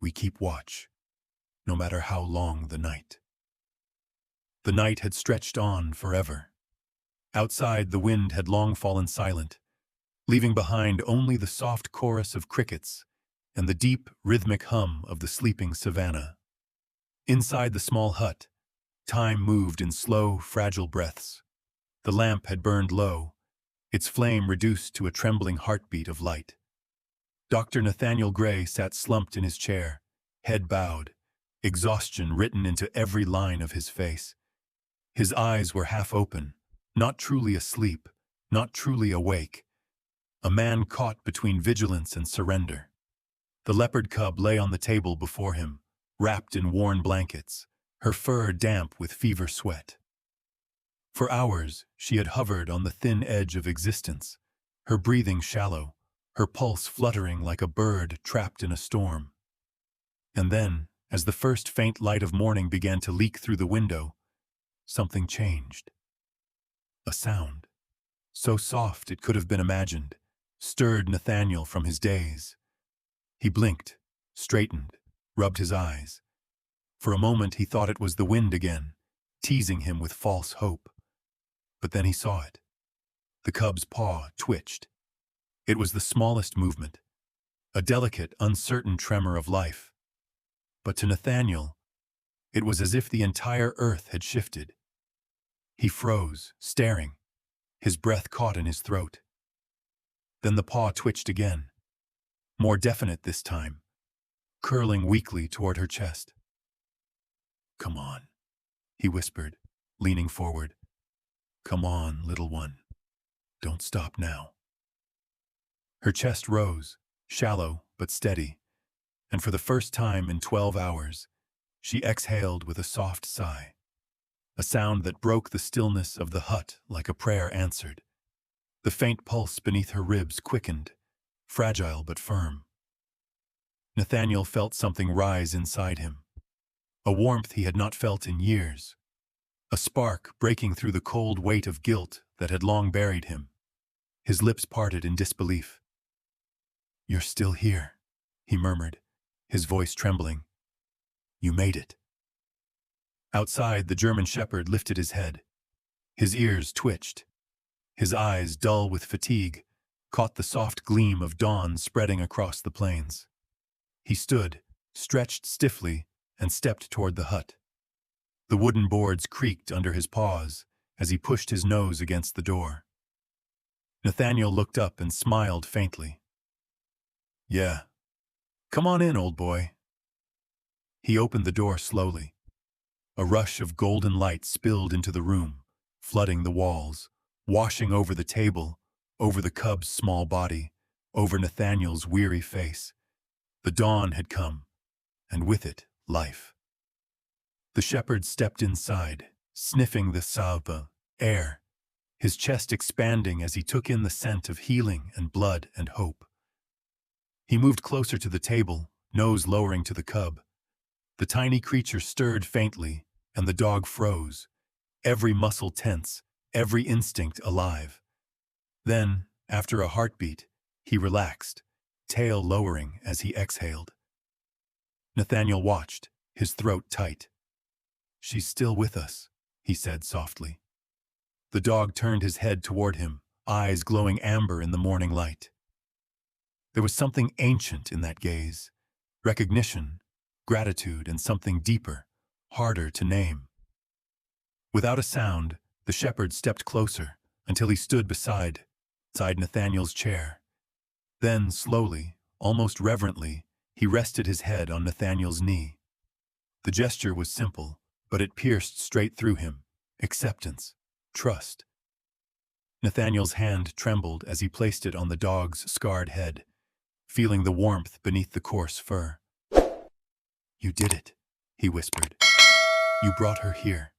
We keep watch, no matter how long the night. The night had stretched on forever. Outside, the wind had long fallen silent, leaving behind only the soft chorus of crickets and the deep, rhythmic hum of the sleeping savannah. Inside the small hut, time moved in slow, fragile breaths. The lamp had burned low, its flame reduced to a trembling heartbeat of light. Dr. Nathaniel Gray sat slumped in his chair, head bowed, exhaustion written into every line of his face. His eyes were half open, not truly asleep, not truly awake. A man caught between vigilance and surrender. The leopard cub lay on the table before him, wrapped in worn blankets, her fur damp with fever sweat. For hours, she had hovered on the thin edge of existence, her breathing shallow, her pulse fluttering like a bird trapped in a storm. And then, as the first faint light of morning began to leak through the window, something changed. A sound, so soft it could have been imagined, stirred Nathaniel from his daze. He blinked, straightened, rubbed his eyes. For a moment he thought it was the wind again, teasing him with false hope. But then he saw it. The cub's paw twitched. It was the smallest movement, a delicate, uncertain tremor of life. But to Nathaniel, it was as if the entire earth had shifted. He froze, staring, his breath caught in his throat. Then the paw twitched again, more definite this time, curling weakly toward her chest. "Come on," he whispered, leaning forward. "Come on, little one. Don't stop now." Her chest rose, shallow but steady, and for the first time in 12 hours, she exhaled with a soft sigh, a sound that broke the stillness of the hut like a prayer answered. The faint pulse beneath her ribs quickened, fragile but firm. Nathaniel felt something rise inside him, a warmth he had not felt in years, a spark breaking through the cold weight of guilt that had long buried him. His lips parted in disbelief. "You're still here," he murmured, his voice trembling. "You made it." Outside, the German shepherd lifted his head. His ears twitched. His eyes, dull with fatigue, caught the soft gleam of dawn spreading across the plains. He stood, stretched stiffly, and stepped toward the hut. The wooden boards creaked under his paws as he pushed his nose against the door. Nathaniel looked up and smiled faintly. "Yeah. Come on in, old boy." He opened the door slowly. A rush of golden light spilled into the room, flooding the walls, washing over the table, over the cub's small body, over Nathaniel's weary face. The dawn had come, and with it, life. The shepherd stepped inside, sniffing the salve air, his chest expanding as he took in the scent of healing and blood and hope. He moved closer to the table, nose lowering to the cub. The tiny creature stirred faintly, and the dog froze, every muscle tense, every instinct alive. Then, after a heartbeat, he relaxed, tail lowering as he exhaled. Nathaniel watched, his throat tight. "She's still with us," he said softly. The dog turned his head toward him, eyes glowing amber in the morning light. There was something ancient in that gaze, recognition, gratitude, and something deeper, harder to name. Without a sound, the shepherd stepped closer until he stood beside Nathaniel's chair. Then, slowly, almost reverently, he rested his head on Nathaniel's knee. The gesture was simple, but it pierced straight through him. Acceptance, trust. Nathaniel's hand trembled as he placed it on the dog's scarred head, feeling the warmth beneath the coarse fur. "You did it," he whispered. "You brought her here.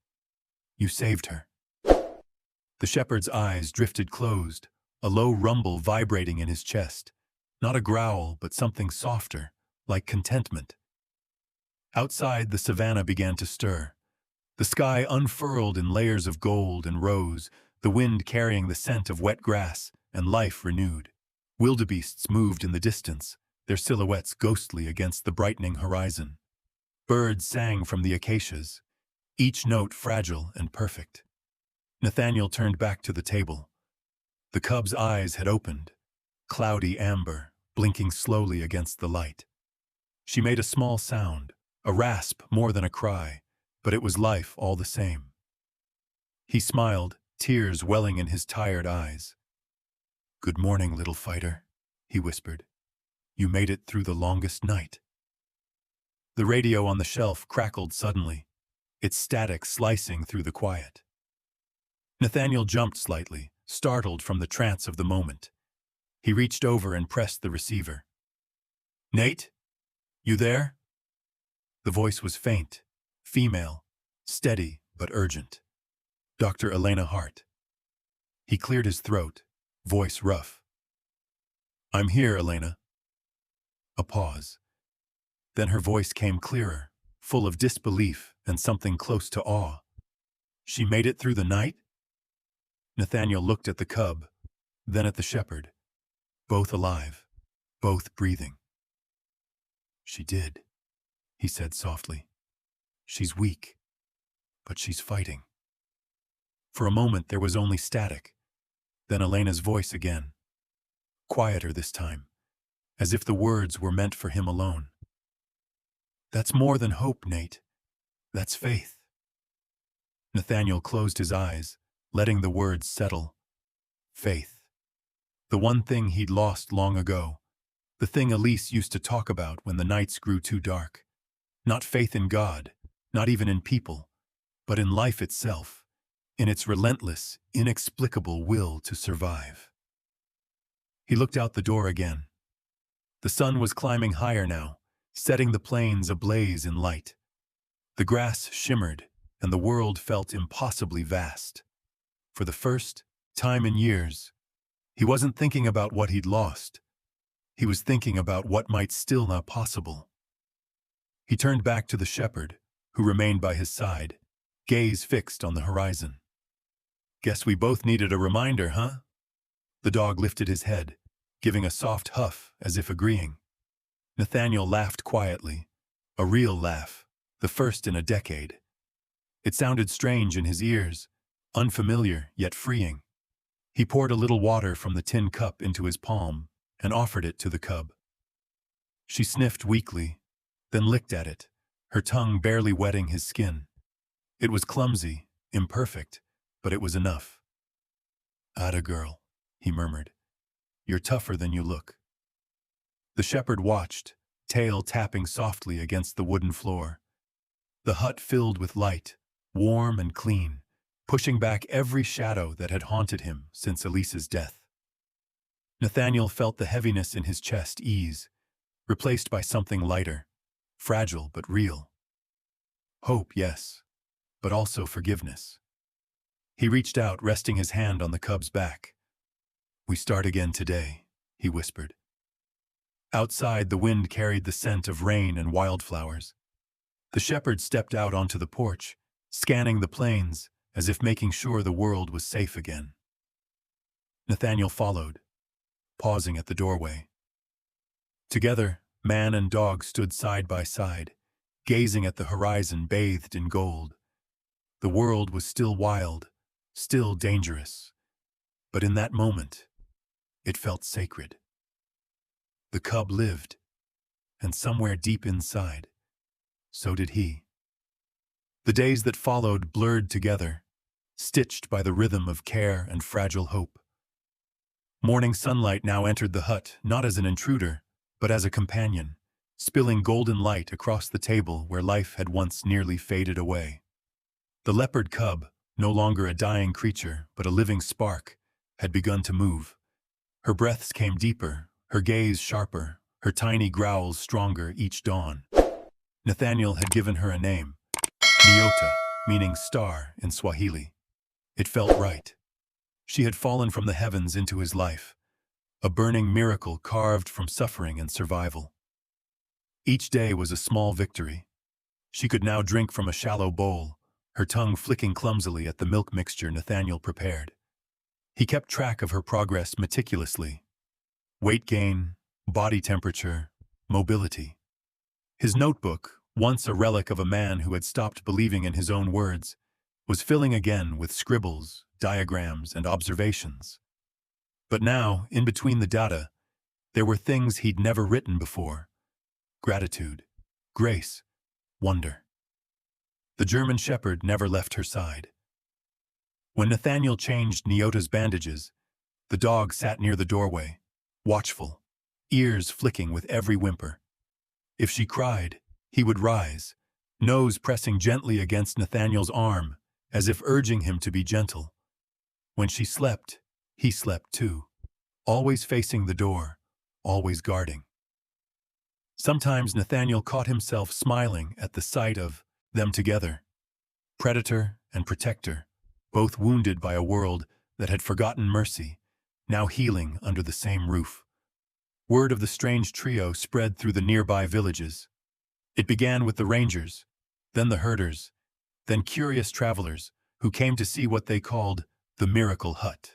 You saved her." The shepherd's eyes drifted closed, a low rumble vibrating in his chest. Not a growl, but something softer, like contentment. Outside, the savannah began to stir. The sky unfurled in layers of gold and rose, the wind carrying the scent of wet grass and life renewed. Wildebeests moved in the distance, their silhouettes ghostly against the brightening horizon. Birds sang from the acacias, each note fragile and perfect. Nathaniel turned back to the table. The cub's eyes had opened, cloudy amber, blinking slowly against the light. She made a small sound, a rasp more than a cry, but it was life all the same. He smiled, tears welling in his tired eyes. "Good morning, little fighter," he whispered. "You made it through the longest night." The radio on the shelf crackled suddenly, its static slicing through the quiet. Nathaniel jumped slightly, startled from the trance of the moment. He reached over and pressed the receiver. "Nate? You there?" The voice was faint, female, steady but urgent. "Dr. Elena Hart." He cleared his throat, voice rough. "I'm here, Elena." A pause. Then her voice came clearer, full of disbelief and something close to awe. "She made it through the night?" Nathaniel looked at the cub, then at the shepherd. Both alive, both breathing. "She did," he said softly. "She's weak, but she's fighting." For a moment there was only static, then Elena's voice again. Quieter this time, as if the words were meant for him alone. "That's more than hope, Nate. That's faith." Nathaniel closed his eyes, letting the words settle. Faith. The one thing he'd lost long ago. The thing Elise used to talk about when the nights grew too dark. Not faith in God, not even in people, but in life itself, in its relentless, inexplicable will to survive. He looked out the door again. The sun was climbing higher now, setting the plains ablaze in light. The grass shimmered, and the world felt impossibly vast. For the first time in years, he wasn't thinking about what he'd lost. He was thinking about what might still not possible. He turned back to the shepherd, who remained by his side, gaze fixed on the horizon. "Guess we both needed a reminder, huh?" The dog lifted his head, giving a soft huff as if agreeing. Nathaniel laughed quietly, a real laugh, the first in a decade. It sounded strange in his ears, unfamiliar yet freeing. He poured a little water from the tin cup into his palm and offered it to the cub. She sniffed weakly, then licked at it, her tongue barely wetting his skin. It was clumsy, imperfect, but it was enough. "Atta girl," he murmured. "You're tougher than you look." The shepherd watched, tail tapping softly against the wooden floor. The hut filled with light, warm and clean, pushing back every shadow that had haunted him since Elise's death. Nathaniel felt the heaviness in his chest ease, replaced by something lighter, fragile but real. Hope, yes, but also forgiveness. He reached out, resting his hand on the cub's back. "We start again today," he whispered. Outside, the wind carried the scent of rain and wildflowers. The shepherd stepped out onto the porch, scanning the plains, as if making sure the world was safe again. Nathaniel followed, pausing at the doorway. Together, man and dog stood side by side, gazing at the horizon bathed in gold. The world was still wild, still dangerous, but in that moment, it felt sacred. The cub lived, and somewhere deep inside, so did he. The days that followed blurred together, stitched by the rhythm of care and fragile hope. Morning sunlight now entered the hut, not as an intruder, but as a companion, spilling golden light across the table where life had once nearly faded away. The leopard cub, no longer a dying creature but a living spark, had begun to move. Her breaths came deeper, her gaze sharper, her tiny growls stronger each dawn. Nathaniel had given her a name, Nyota, meaning star in Swahili. It felt right. She had fallen from the heavens into his life, a burning miracle carved from suffering and survival. Each day was a small victory. She could now drink from a shallow bowl, her tongue flicking clumsily at the milk mixture Nathaniel prepared. He kept track of her progress meticulously. Weight gain, body temperature, mobility. His notebook, once a relic of a man who had stopped believing in his own words, was filling again with scribbles, diagrams, and observations. But now, in between the data, there were things he'd never written before. Gratitude, grace, wonder. The German shepherd never left her side. When Nathaniel changed Nyota's bandages, the dog sat near the doorway, watchful, ears flicking with every whimper. If she cried, he would rise, nose pressing gently against Nathaniel's arm, as if urging him to be gentle. When she slept, he slept too, always facing the door, always guarding. Sometimes Nathaniel caught himself smiling at the sight of them together, predator and protector, both wounded by a world that had forgotten mercy, now healing under the same roof. Word of the strange trio spread through the nearby villages. It began with the rangers, then the herders, then curious travelers who came to see what they called the miracle hut.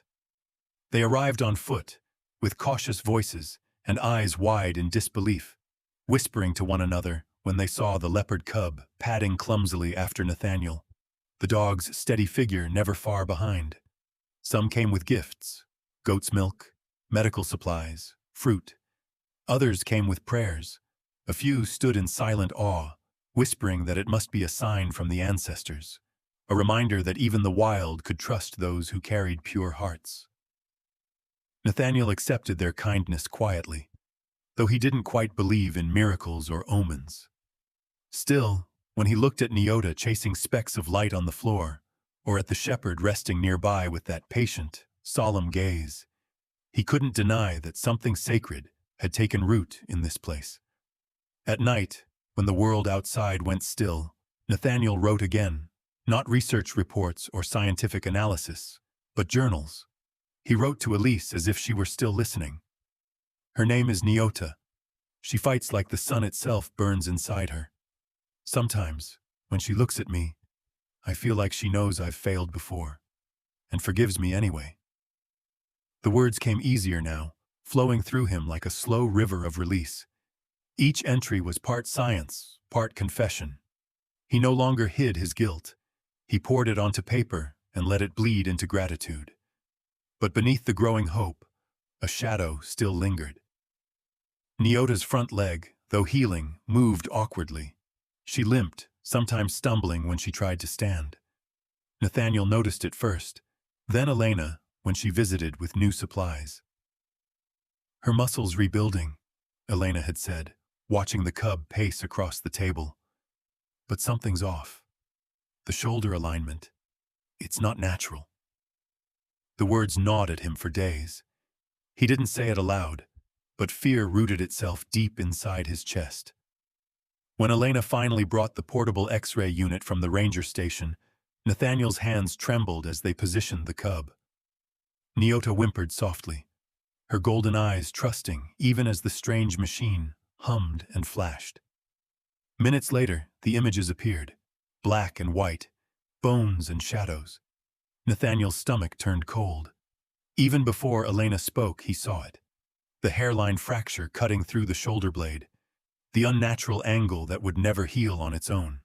They arrived on foot, with cautious voices and eyes wide in disbelief, whispering to one another when they saw the leopard cub padding clumsily after Nathaniel, the dog's steady figure never far behind. Some came with gifts, goat's milk, medical supplies, fruit. Others came with prayers. A few stood in silent awe, whispering that it must be a sign from the ancestors, a reminder that even the wild could trust those who carried pure hearts. Nathaniel accepted their kindness quietly, though he didn't quite believe in miracles or omens. Still, when he looked at Nyota chasing specks of light on the floor, or at the shepherd resting nearby with that patient, solemn gaze, he couldn't deny that something sacred had taken root in this place. At night, when the world outside went still, Nathaniel wrote again, not research reports or scientific analysis, but journals. He wrote to Elise as if she were still listening. Her name is Nyota. She fights like the sun itself burns inside her. Sometimes, when she looks at me, I feel like she knows I've failed before, and forgives me anyway. The words came easier now, flowing through him like a slow river of release. Each entry was part science, part confession. He no longer hid his guilt. He poured it onto paper and let it bleed into gratitude. But beneath the growing hope, a shadow still lingered. Nyota's front leg, though healing, moved awkwardly. She limped, sometimes stumbling when she tried to stand. Nathaniel noticed it first, then Elena, when she visited with new supplies. Her muscles rebuilding, Elena had said, watching the cub pace across the table. But something's off. The shoulder alignment. It's not natural. The words gnawed at him for days. He didn't say it aloud, but fear rooted itself deep inside his chest. When Elena finally brought the portable X-ray unit from the ranger station, Nathaniel's hands trembled as they positioned the cub. Nyota whimpered softly, her golden eyes trusting even as the strange machine hummed and flashed. Minutes later, the images appeared, black and white, bones and shadows. Nathaniel's stomach turned cold. Even before Elena spoke, he saw it. The hairline fracture cutting through the shoulder blade, the unnatural angle that would never heal on its own.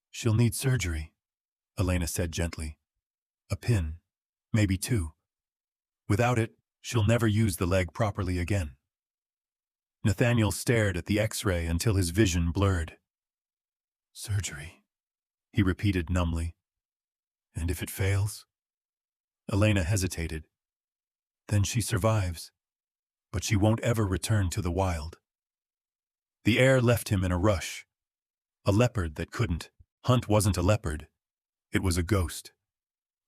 She'll need surgery, Elena said gently. A pin, maybe two. Without it, she'll never use the leg properly again. Nathaniel stared at the X-ray until his vision blurred. Surgery, he repeated numbly. And if it fails? Elena hesitated. Then she survives, but she won't ever return to the wild. The air left him in a rush. A leopard that couldn't. Hunt wasn't a leopard. It was a ghost.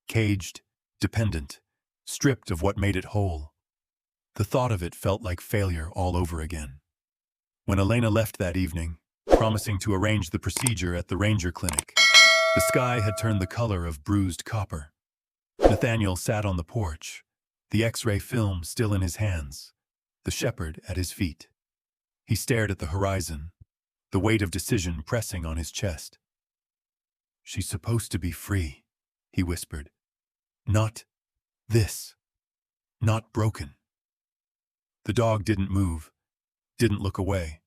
Caged, dependent, stripped of what made it whole. The thought of it felt like failure all over again. When Elena left that evening, promising to arrange the procedure at the ranger clinic, the sky had turned the color of bruised copper. Nathaniel sat on the porch, the X-ray film still in his hands, the shepherd at his feet. He stared at the horizon, the weight of decision pressing on his chest. "She's supposed to be free," he whispered. "Not this. Not broken." The dog didn't move, didn't look away.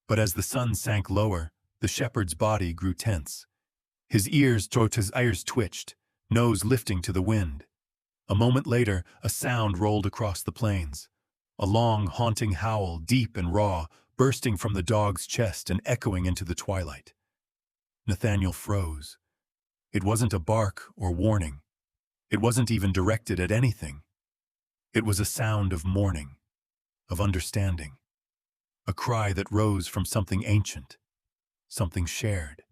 But as the sun sank lower, the shepherd's body grew tense. His ears twitched, nose lifting to the wind. A moment later, a sound rolled across the plains. A long, haunting howl, deep and raw, bursting from the dog's chest and echoing into the twilight. Nathaniel froze. It wasn't a bark or warning. It wasn't even directed at anything. It was a sound of mourning, of understanding. A cry that rose from something ancient, something shared.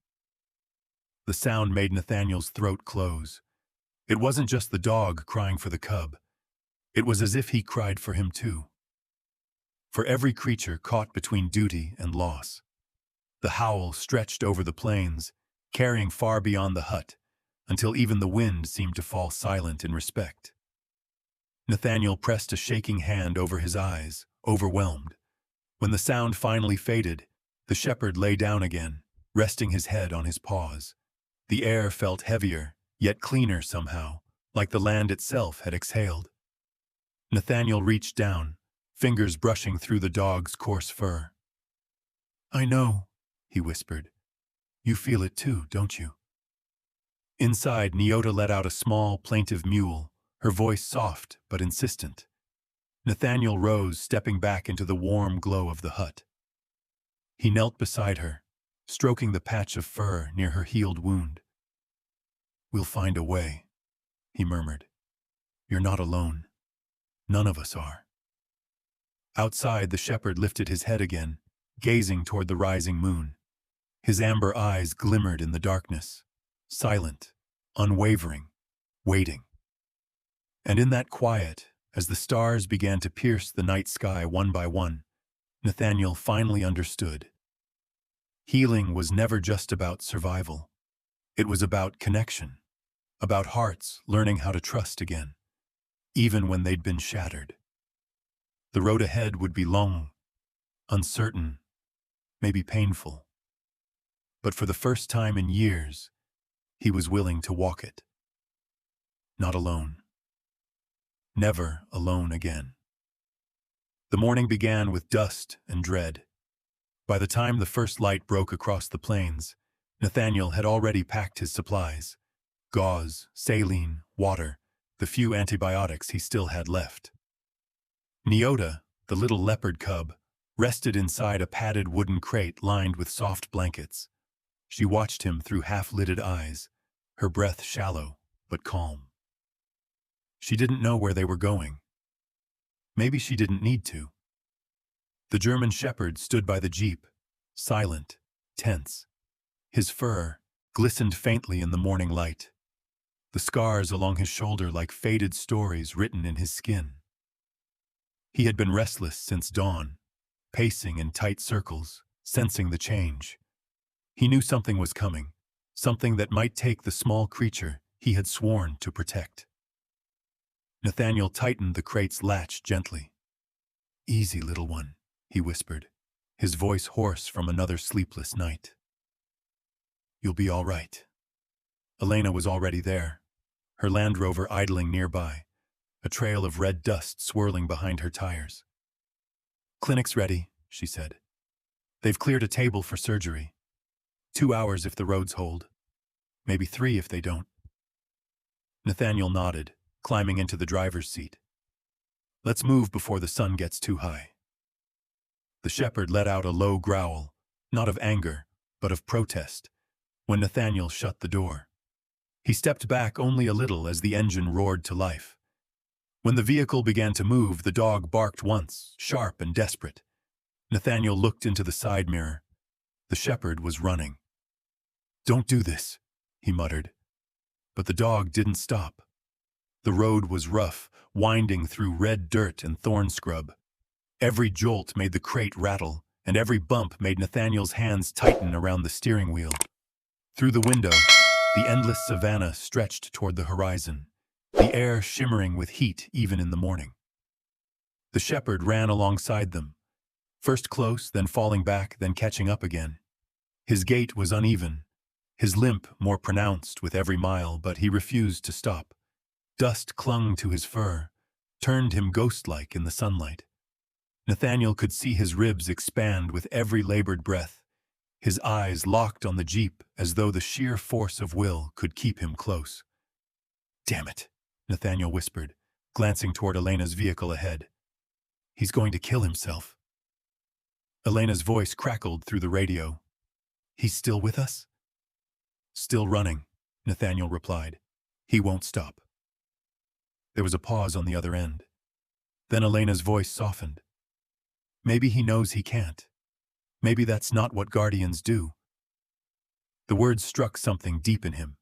The sound made Nathaniel's throat close. It wasn't just the dog crying for the cub. It was as if he cried for him too. For every creature caught between duty and loss. The howl stretched over the plains, carrying far beyond the hut, until even the wind seemed to fall silent in respect. Nathaniel pressed a shaking hand over his eyes, overwhelmed. When the sound finally faded, the shepherd lay down again, resting his head on his paws. The air felt heavier, yet cleaner somehow, like the land itself had exhaled. Nathaniel reached down, fingers brushing through the dog's coarse fur. "I know," he whispered. "You feel it too, don't you?" Inside, Nyota let out a small, plaintive mewl, her voice soft but insistent. Nathaniel rose, stepping back into the warm glow of the hut. He knelt beside her, stroking the patch of fur near her healed wound. "We'll find a way," he murmured. "You're not alone. None of us are." Outside, the shepherd lifted his head again, gazing toward the rising moon. His amber eyes glimmered in the darkness, silent, unwavering, waiting. And in that quiet, as the stars began to pierce the night sky one by one, Nathaniel finally understood. Healing was never just about survival. It was about connection, about hearts learning how to trust again, even when they'd been shattered. The road ahead would be long, uncertain, maybe painful. But for the first time in years, he was willing to walk it. Not alone. Never alone again. The morning began with dust and dread. By the time the first light broke across the plains, Nathaniel had already packed his supplies: gauze, saline, water, the few antibiotics he still had left. Nyota, the little leopard cub, rested inside a padded wooden crate lined with soft blankets. She watched him through half-lidded eyes, her breath shallow but calm. She didn't know where they were going. Maybe she didn't need to. The German shepherd stood by the jeep, silent, tense. His fur glistened faintly in the morning light, the scars along his shoulder like faded stories written in his skin. He had been restless since dawn, pacing in tight circles, sensing the change. He knew something was coming, something that might take the small creature he had sworn to protect. Nathaniel tightened the crate's latch gently. "Easy, little one," he whispered, his voice hoarse from another sleepless night. "You'll be all right." Elena was already there, her Land Rover idling nearby, a trail of red dust swirling behind her tires. "Clinic's ready," she said. "They've cleared a table for surgery. 2 hours if the roads hold. Maybe 3 if they don't." Nathaniel nodded, climbing into the driver's seat. "Let's move before the sun gets too high." The shepherd let out a low growl, not of anger, but of protest, when Nathaniel shut the door. He stepped back only a little as the engine roared to life. When the vehicle began to move, the dog barked once, sharp and desperate. Nathaniel looked into the side mirror. The shepherd was running. "Don't do this," he muttered. But the dog didn't stop. The road was rough, winding through red dirt and thorn scrub. Every jolt made the crate rattle, and every bump made Nathaniel's hands tighten around the steering wheel. Through the window, the endless savanna stretched toward the horizon, the air shimmering with heat even in the morning. The shepherd ran alongside them, first close, then falling back, then catching up again. His gait was uneven, his limp more pronounced with every mile, but he refused to stop. Dust clung to his fur, turned him ghost-like in the sunlight. Nathaniel could see his ribs expand with every labored breath, his eyes locked on the jeep as though the sheer force of will could keep him close. "Damn it," Nathaniel whispered, glancing toward Elena's vehicle ahead. "He's going to kill himself." Elena's voice crackled through the radio. "He's still with us?" "Still running," Nathaniel replied. "He won't stop." There was a pause on the other end. Then Elena's voice softened. "Maybe he knows he can't. Maybe that's not what guardians do." The words struck something deep in him.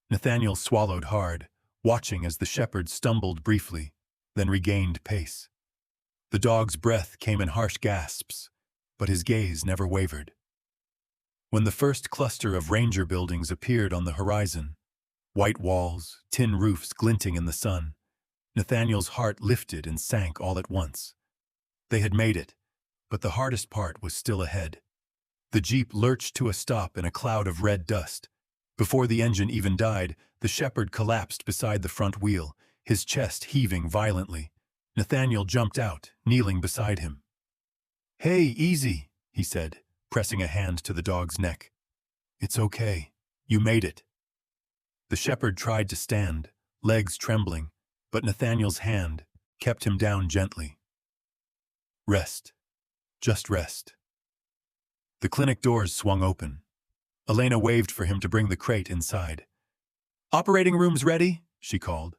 Nathaniel swallowed hard, watching as the shepherd stumbled briefly, then regained pace. The dog's breath came in harsh gasps, but his gaze never wavered. When the first cluster of ranger buildings appeared on the horizon, white walls, tin roofs glinting in the sun, Nathaniel's heart lifted and sank all at once. They had made it, but the hardest part was still ahead. The jeep lurched to a stop in a cloud of red dust. Before the engine even died, the shepherd collapsed beside the front wheel, his chest heaving violently. Nathaniel jumped out, kneeling beside him. "Hey, easy," he said, pressing a hand to the dog's neck. "It's okay. You made it." The shepherd tried to stand, legs trembling, but Nathaniel's hand kept him down gently. "Rest. Just rest." The clinic doors swung open. Elena waved for him to bring the crate inside. "Operating room's ready," she called.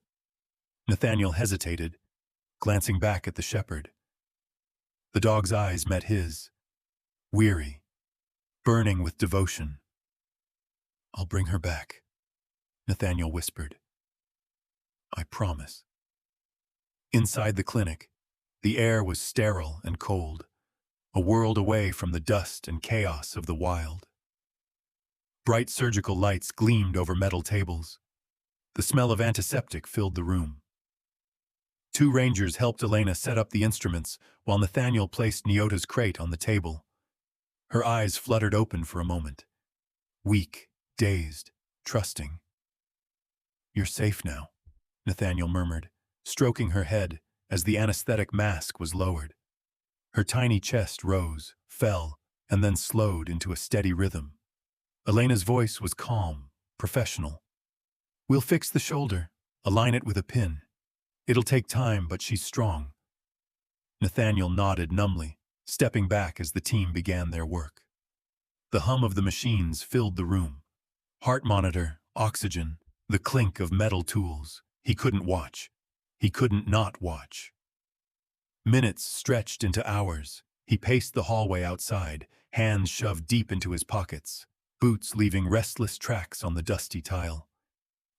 Nathaniel hesitated, glancing back at the shepherd. The dog's eyes met his, weary, burning with devotion. "I'll bring her back," Nathaniel whispered. "I promise." Inside the clinic, the air was sterile and cold, a world away from the dust and chaos of the wild. Bright surgical lights gleamed over metal tables. The smell of antiseptic filled the room. Two rangers helped Elena set up the instruments while Nathaniel placed Nyota's crate on the table. Her eyes fluttered open for a moment. Weak, dazed, trusting. "You're safe now," Nathaniel murmured, stroking her head as the anesthetic mask was lowered. Her tiny chest rose, fell, and then slowed into a steady rhythm. Elena's voice was calm, professional. "We'll fix the shoulder, align it with a pin. It'll take time, but she's strong." Nathaniel nodded numbly, stepping back as the team began their work. The hum of the machines filled the room. Heart monitor, oxygen, the clink of metal tools. He couldn't watch. He couldn't not watch. Minutes stretched into hours. He paced the hallway outside, hands shoved deep into his pockets, boots leaving restless tracks on the dusty tile.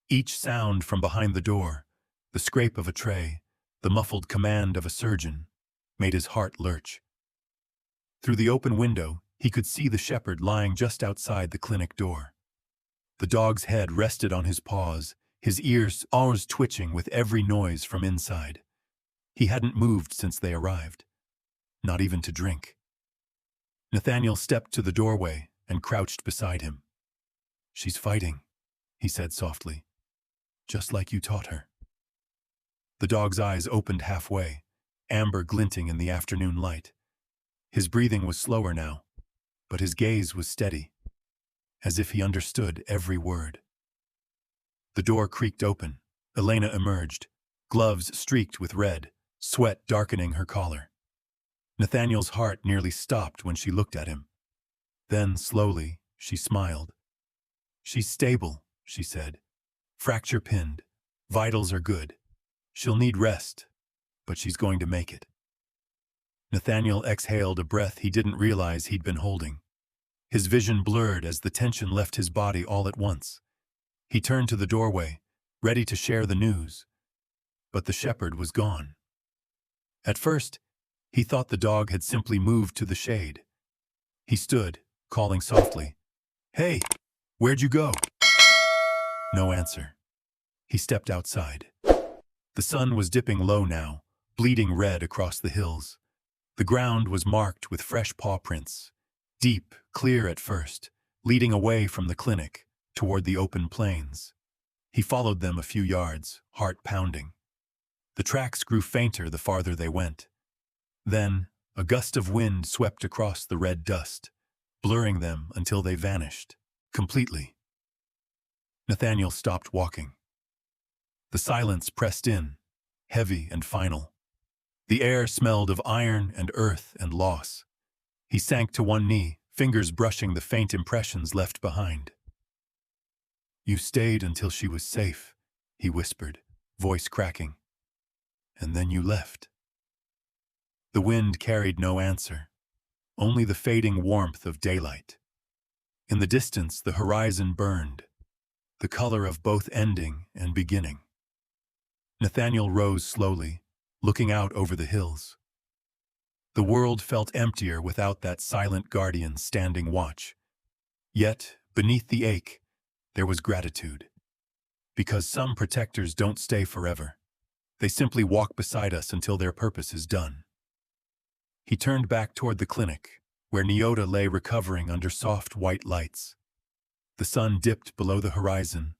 Each sound from behind the door, the scrape of a tray, the muffled command of a surgeon, made his heart lurch. Through the open window, he could see the shepherd lying just outside the clinic door. The dog's head rested on his paws, his ears always twitching with every noise from inside. He hadn't moved since they arrived, not even to drink. Nathaniel stepped to the doorway and crouched beside him. "She's fighting," he said softly, "just like you taught her." The dog's eyes opened halfway, amber glinting in the afternoon light. His breathing was slower now, but his gaze was steady, as if he understood every word. The door creaked open. Elena emerged, gloves streaked with red, sweat darkening her collar. Nathaniel's heart nearly stopped when she looked at him. Then, slowly, she smiled. "She's stable," she said. "Fracture pinned. Vitals are good. She'll need rest, but she's going to make it." Nathaniel exhaled a breath he didn't realize he'd been holding. His vision blurred as the tension left his body all at once. He turned to the doorway, ready to share the news, but the shepherd was gone. At first, he thought the dog had simply moved to the shade. He stood, calling softly, "Hey, where'd you go?" No answer. He stepped outside. The sun was dipping low now, bleeding red across the hills. The ground was marked with fresh paw prints, deep, clear at first, leading away from the clinic, toward the open plains. He followed them a few yards, heart pounding. The tracks grew fainter the farther they went. Then, a gust of wind swept across the red dust, blurring them until they vanished, completely. Nathaniel stopped walking. The silence pressed in, heavy and final. The air smelled of iron and earth and loss. He sank to one knee, fingers brushing the faint impressions left behind. "You stayed until she was safe," he whispered, voice cracking. "And then you left." The wind carried no answer, only the fading warmth of daylight. In the distance, the horizon burned, the color of both ending and beginning. Nathaniel rose slowly, looking out over the hills. The world felt emptier without that silent guardian standing watch. Yet, beneath the ache, there was gratitude. Because some protectors don't stay forever. They simply walk beside us until their purpose is done. He turned back toward the clinic, where Nyota lay recovering under soft white lights. The sun dipped below the horizon,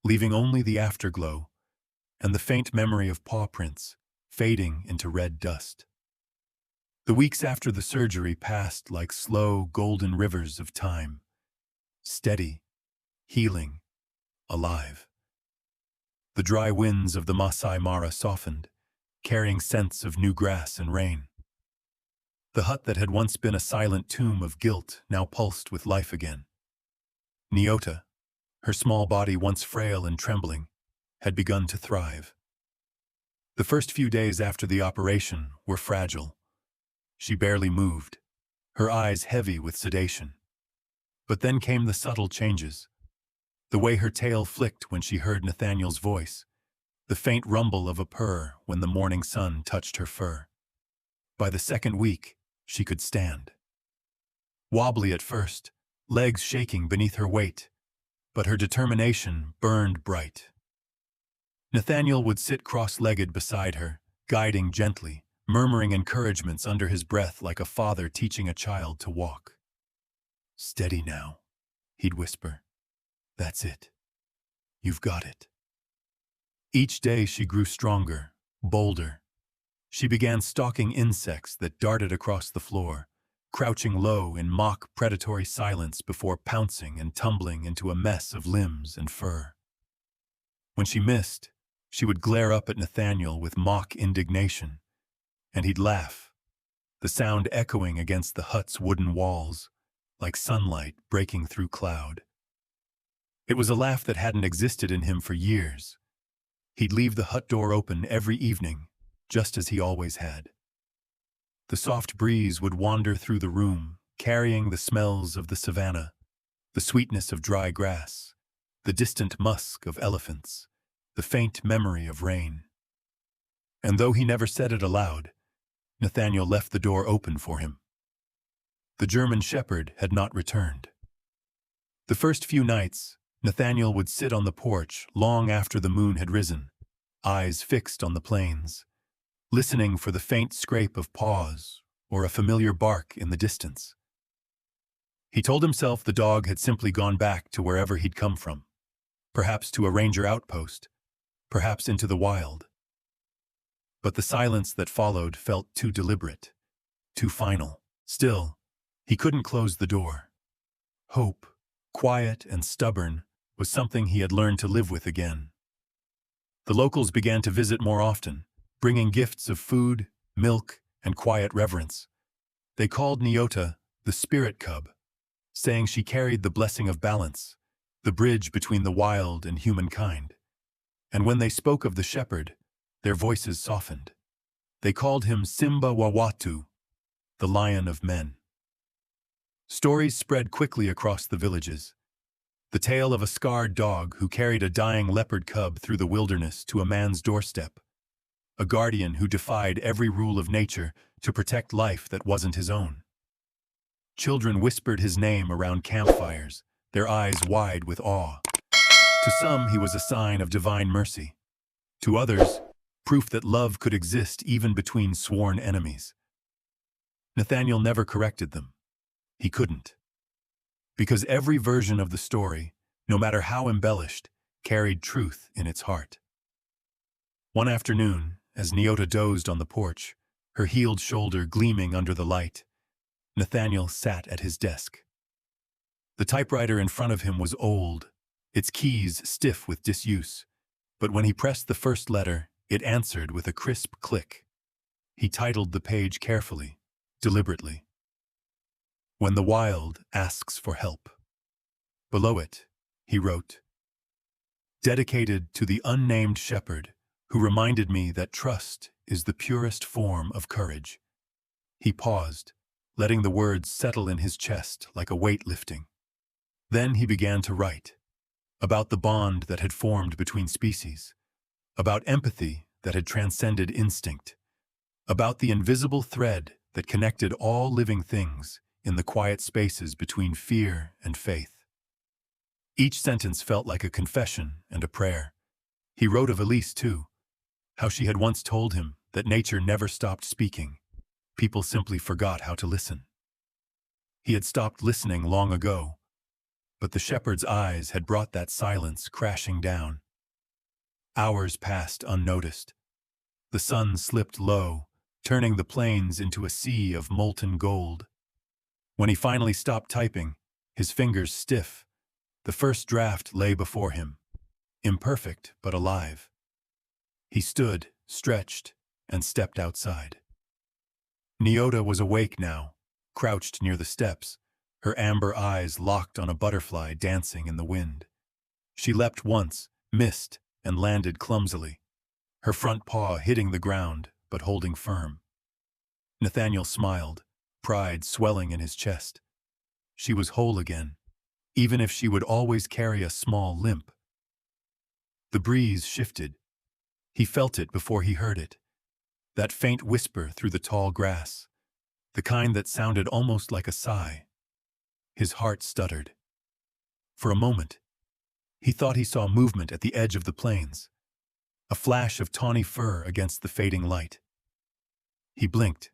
leaving only the afterglow and the faint memory of paw prints fading into red dust. The weeks after the surgery passed like slow, golden rivers of time, steady, healing, alive. The dry winds of the Masai Mara softened, carrying scents of new grass and rain. The hut that had once been a silent tomb of guilt now pulsed with life again. Nyota, her small body once frail and trembling, had begun to thrive. The first few days after the operation were fragile. She barely moved, her eyes heavy with sedation. But then came the subtle changes. The way her tail flicked when she heard Nathaniel's voice, the faint rumble of a purr when the morning sun touched her fur. By the second week, she could stand. Wobbly at first, legs shaking beneath her weight, but her determination burned bright. Nathaniel would sit cross-legged beside her, guiding gently, murmuring encouragements under his breath like a father teaching a child to walk. "Steady now," he'd whisper. "That's it. You've got it." Each day she grew stronger, bolder. She began stalking insects that darted across the floor, crouching low in mock predatory silence before pouncing and tumbling into a mess of limbs and fur. When she missed, she would glare up at Nathaniel with mock indignation, and he'd laugh, the sound echoing against the hut's wooden walls, like sunlight breaking through cloud. It was a laugh that hadn't existed in him for years. He'd leave the hut door open every evening, just as he always had. The soft breeze would wander through the room, carrying the smells of the savannah, the sweetness of dry grass, the distant musk of elephants, the faint memory of rain. And though he never said it aloud, Nathaniel left the door open for him. The German shepherd had not returned. The first few nights, Nathaniel would sit on the porch long after the moon had risen, eyes fixed on the plains, listening for the faint scrape of paws or a familiar bark in the distance. He told himself the dog had simply gone back to wherever he'd come from, perhaps to a ranger outpost, perhaps into the wild. But the silence that followed felt too deliberate, too final. Still, he couldn't close the door. Hope, quiet and stubborn, was something he had learned to live with again. The locals began to visit more often, bringing gifts of food, milk, and quiet reverence. They called Nyota the spirit cub, saying she carried the blessing of balance, the bridge between the wild and humankind. And when they spoke of the shepherd, their voices softened. They called him Simba Wawatu, the lion of men. Stories spread quickly across the villages. The tale of a scarred dog who carried a dying leopard cub through the wilderness to a man's doorstep, a guardian who defied every rule of nature to protect life that wasn't his own. Children whispered his name around campfires, their eyes wide with awe. To some, he was a sign of divine mercy. To others, proof that love could exist even between sworn enemies. Nathaniel never corrected them. He couldn't. Because every version of the story, no matter how embellished, carried truth in its heart. One afternoon, as Nyota dozed on the porch, her healed shoulder gleaming under the light, Nathaniel sat at his desk. The typewriter in front of him was old, its keys stiff with disuse, but when he pressed the first letter, it answered with a crisp click. He titled the page carefully, deliberately. When the Wild Asks for Help. Below it, he wrote, dedicated to the unnamed shepherd who reminded me that trust is the purest form of courage. He paused, letting the words settle in his chest like a weight lifting. Then he began to write, about the bond that had formed between species, about empathy that had transcended instinct, about the invisible thread that connected all living things in the quiet spaces between fear and faith. Each sentence felt like a confession and a prayer. He wrote of Elise, too, how she had once told him that nature never stopped speaking. People simply forgot how to listen. He had stopped listening long ago, but the shepherd's eyes had brought that silence crashing down. Hours passed unnoticed. The sun slipped low, turning the plains into a sea of molten gold. When he finally stopped typing, his fingers stiff, the first draft lay before him, imperfect but alive. He stood, stretched, and stepped outside. Nyota was awake now, crouched near the steps, her amber eyes locked on a butterfly dancing in the wind. She leapt once, missed, and landed clumsily, her front paw hitting the ground but holding firm. Nathaniel smiled, pride swelling in his chest. She was whole again, even if she would always carry a small limp. The breeze shifted. He felt it before he heard it, that faint whisper through the tall grass, the kind that sounded almost like a sigh. His heart stuttered. For a moment, he thought he saw movement at the edge of the plains, a flash of tawny fur against the fading light. He blinked.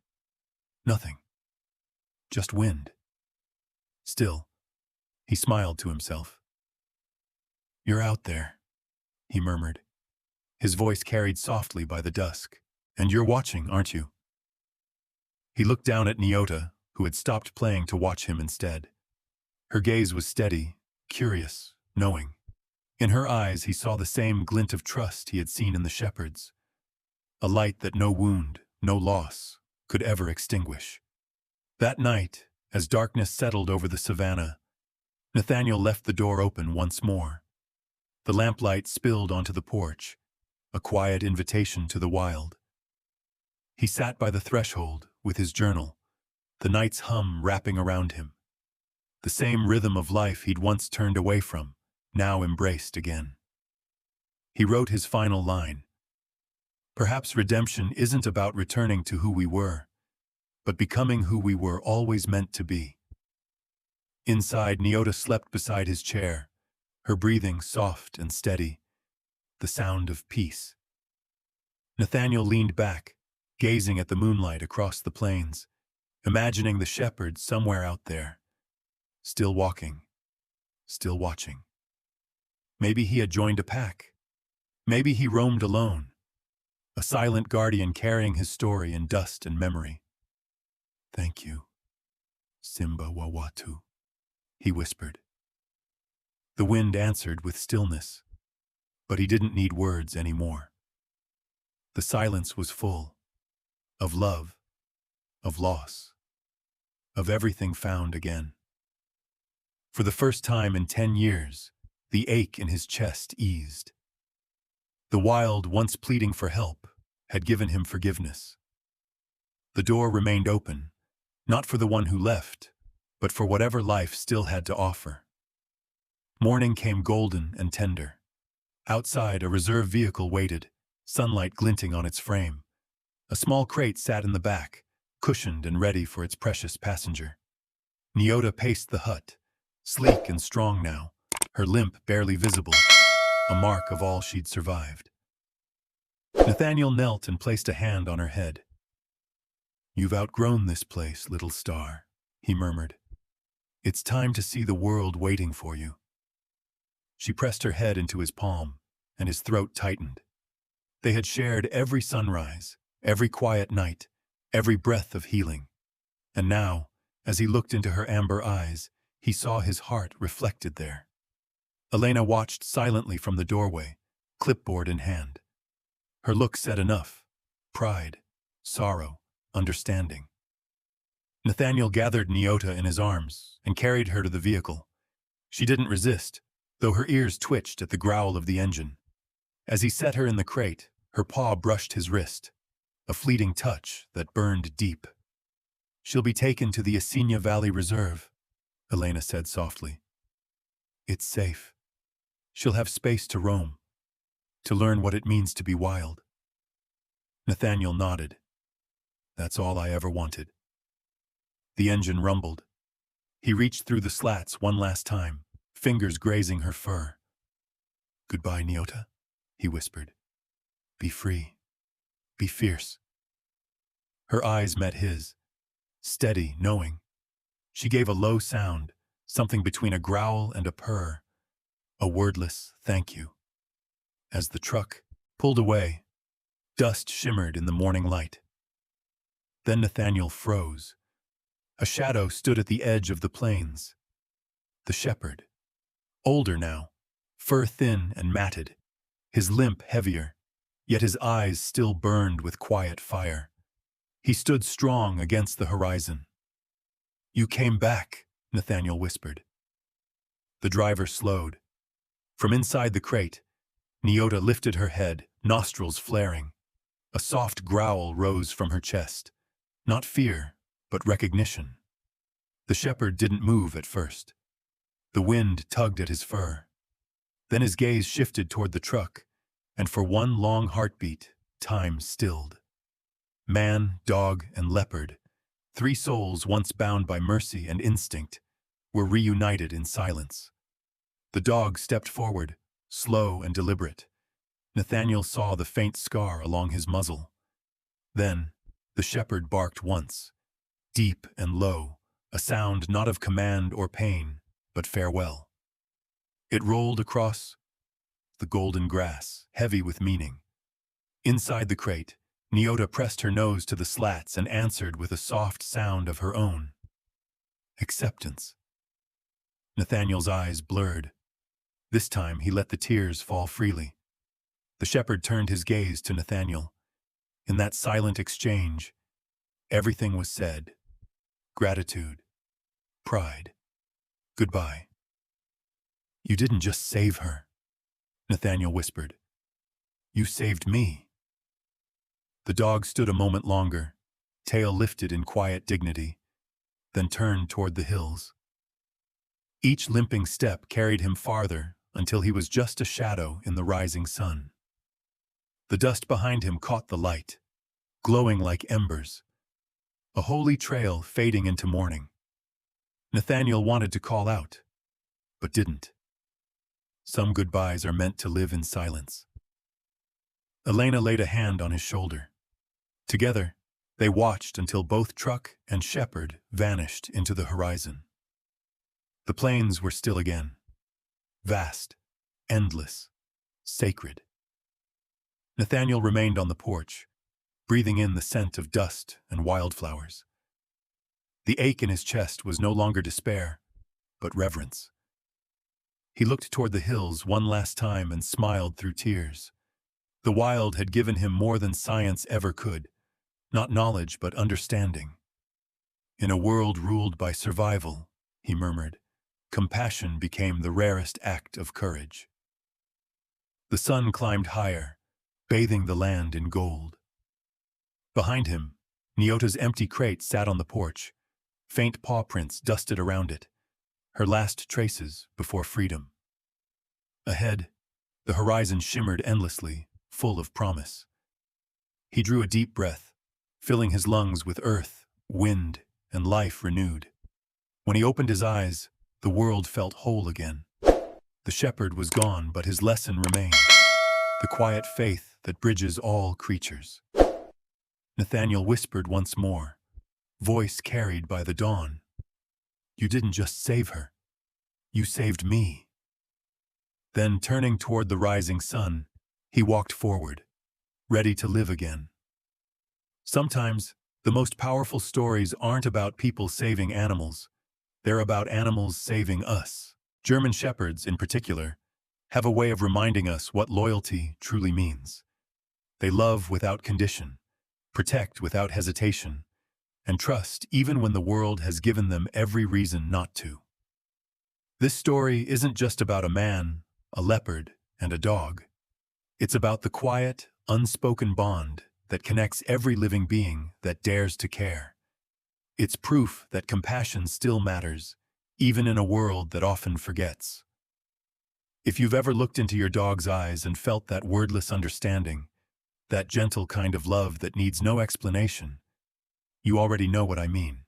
Nothing. Just wind. Still, he smiled to himself. "You're out there," he murmured, his voice carried softly by the dusk. "And you're watching, aren't you?" He looked down at Nyota, who had stopped playing to watch him instead. Her gaze was steady, curious, knowing. In her eyes he saw the same glint of trust he had seen in the shepherd's, a light that no wound, no loss, could ever extinguish. That night, as darkness settled over the savannah, Nathaniel left the door open once more. The lamplight spilled onto the porch, a quiet invitation to the wild. He sat by the threshold with his journal, the night's hum wrapping around him. The same rhythm of life he'd once turned away from, now embraced again. He wrote his final line. Perhaps redemption isn't about returning to who we were, but becoming who we were always meant to be. Inside, Nyota slept beside his chair, her breathing soft and steady, the sound of peace. Nathaniel leaned back, gazing at the moonlight across the plains, imagining the shepherd somewhere out there, still walking, still watching. Maybe he had joined a pack. Maybe he roamed alone, a silent guardian carrying his story in dust and memory. "Thank you, Simba Wawatu," he whispered. The wind answered with stillness, but he didn't need words anymore. The silence was full of love, of loss, of everything found again. For the first time in 10 years, the ache in his chest eased. The wild, once pleading for help, had given him forgiveness. The door remained open, not for the one who left, but for whatever life still had to offer. Morning came golden and tender. Outside, a reserve vehicle waited, sunlight glinting on its frame. A small crate sat in the back, cushioned and ready for its precious passenger. Nyota paced the hut, sleek and strong now, her limp barely visible, a mark of all she'd survived. Nathaniel knelt and placed a hand on her head. "You've outgrown this place, little star," he murmured. "It's time to see the world waiting for you." She pressed her head into his palm, and his throat tightened. They had shared every sunrise, every quiet night, every breath of healing. And now, as he looked into her amber eyes, he saw his heart reflected there. Elena watched silently from the doorway, clipboard in hand. Her look said enough: pride, sorrow, understanding. Nathaniel gathered Nyota in his arms and carried her to the vehicle. She didn't resist, though her ears twitched at the growl of the engine. As he set her in the crate, her paw brushed his wrist, a fleeting touch that burned deep. "She'll be taken to the Asina Valley Reserve," Elena said softly. "It's safe. She'll have space to roam, to learn what it means to be wild." Nathaniel nodded. "That's all I ever wanted." The engine rumbled. He reached through the slats one last time, fingers grazing her fur. "Goodbye, Nyota," he whispered. "Be free. Be fierce." Her eyes met his, steady, knowing. She gave a low sound, something between a growl and a purr, a wordless thank you. As the truck pulled away, dust shimmered in the morning light. Then Nathaniel froze. A shadow stood at the edge of the plains. The shepherd. Older now, fur thin and matted, his limp heavier, yet his eyes still burned with quiet fire. He stood strong against the horizon. "You came back," Nathaniel whispered. The driver slowed. From inside the crate, Nyota lifted her head, nostrils flaring. A soft growl rose from her chest. Not fear, but recognition. The shepherd didn't move at first. The wind tugged at his fur. Then his gaze shifted toward the truck, and for one long heartbeat, time stilled. Man, dog, and leopard, three souls once bound by mercy and instinct, were reunited in silence. The dog stepped forward, slow and deliberate. Nathaniel saw the faint scar along his muzzle. Then, the shepherd barked once, deep and low, a sound not of command or pain, but farewell. It rolled across the golden grass, heavy with meaning. Inside the crate, Nyota pressed her nose to the slats and answered with a soft sound of her own. Acceptance. Nathaniel's eyes blurred. This time he let the tears fall freely. The shepherd turned his gaze to Nathaniel. In that silent exchange, everything was said. Gratitude. Pride. Goodbye. "You didn't just save her," Nathaniel whispered. "You saved me." The dog stood a moment longer, tail lifted in quiet dignity, then turned toward the hills. Each limping step carried him farther until he was just a shadow in the rising sun. The dust behind him caught the light, glowing like embers. A holy trail fading into morning. Nathaniel wanted to call out, but didn't. Some goodbyes are meant to live in silence. Elena laid a hand on his shoulder. Together, they watched until both truck and shepherd vanished into the horizon. The plains were still again. Vast, endless, sacred. Nathaniel remained on the porch, breathing in the scent of dust and wildflowers. The ache in his chest was no longer despair, but reverence. He looked toward the hills one last time and smiled through tears. The wild had given him more than science ever could, not knowledge but understanding. In a world ruled by survival, he murmured, compassion became the rarest act of courage. The sun climbed higher, bathing the land in gold. Behind him, Nyota's empty crate sat on the porch, faint paw prints dusted around it, her last traces before freedom. Ahead, the horizon shimmered endlessly, full of promise. He drew a deep breath, filling his lungs with earth, wind, and life renewed. When he opened his eyes, the world felt whole again. The shepherd was gone, but his lesson remained, the quiet faith that bridges all creatures. Nathaniel whispered once more, voice carried by the dawn. You didn't just save her, you saved me. Then, turning toward the rising sun, he walked forward, ready to live again. Sometimes, the most powerful stories aren't about people saving animals. They're about animals saving us. German shepherds, in particular, have a way of reminding us what loyalty truly means. They love without condition, protect without hesitation, and trust even when the world has given them every reason not to. This story isn't just about a man, a leopard, and a dog. It's about the quiet, unspoken bond that connects every living being that dares to care. It's proof that compassion still matters, even in a world that often forgets. If you've ever looked into your dog's eyes and felt that wordless understanding, that gentle kind of love that needs no explanation, you already know what I mean.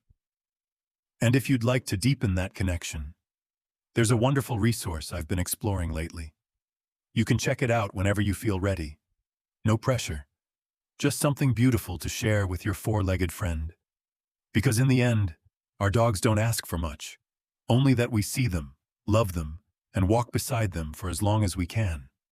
And if you'd like to deepen that connection, there's a wonderful resource I've been exploring lately. You can check it out whenever you feel ready. No pressure. Just something beautiful to share with your four-legged friend. Because in the end, our dogs don't ask for much, only that we see them, love them, and walk beside them for as long as we can.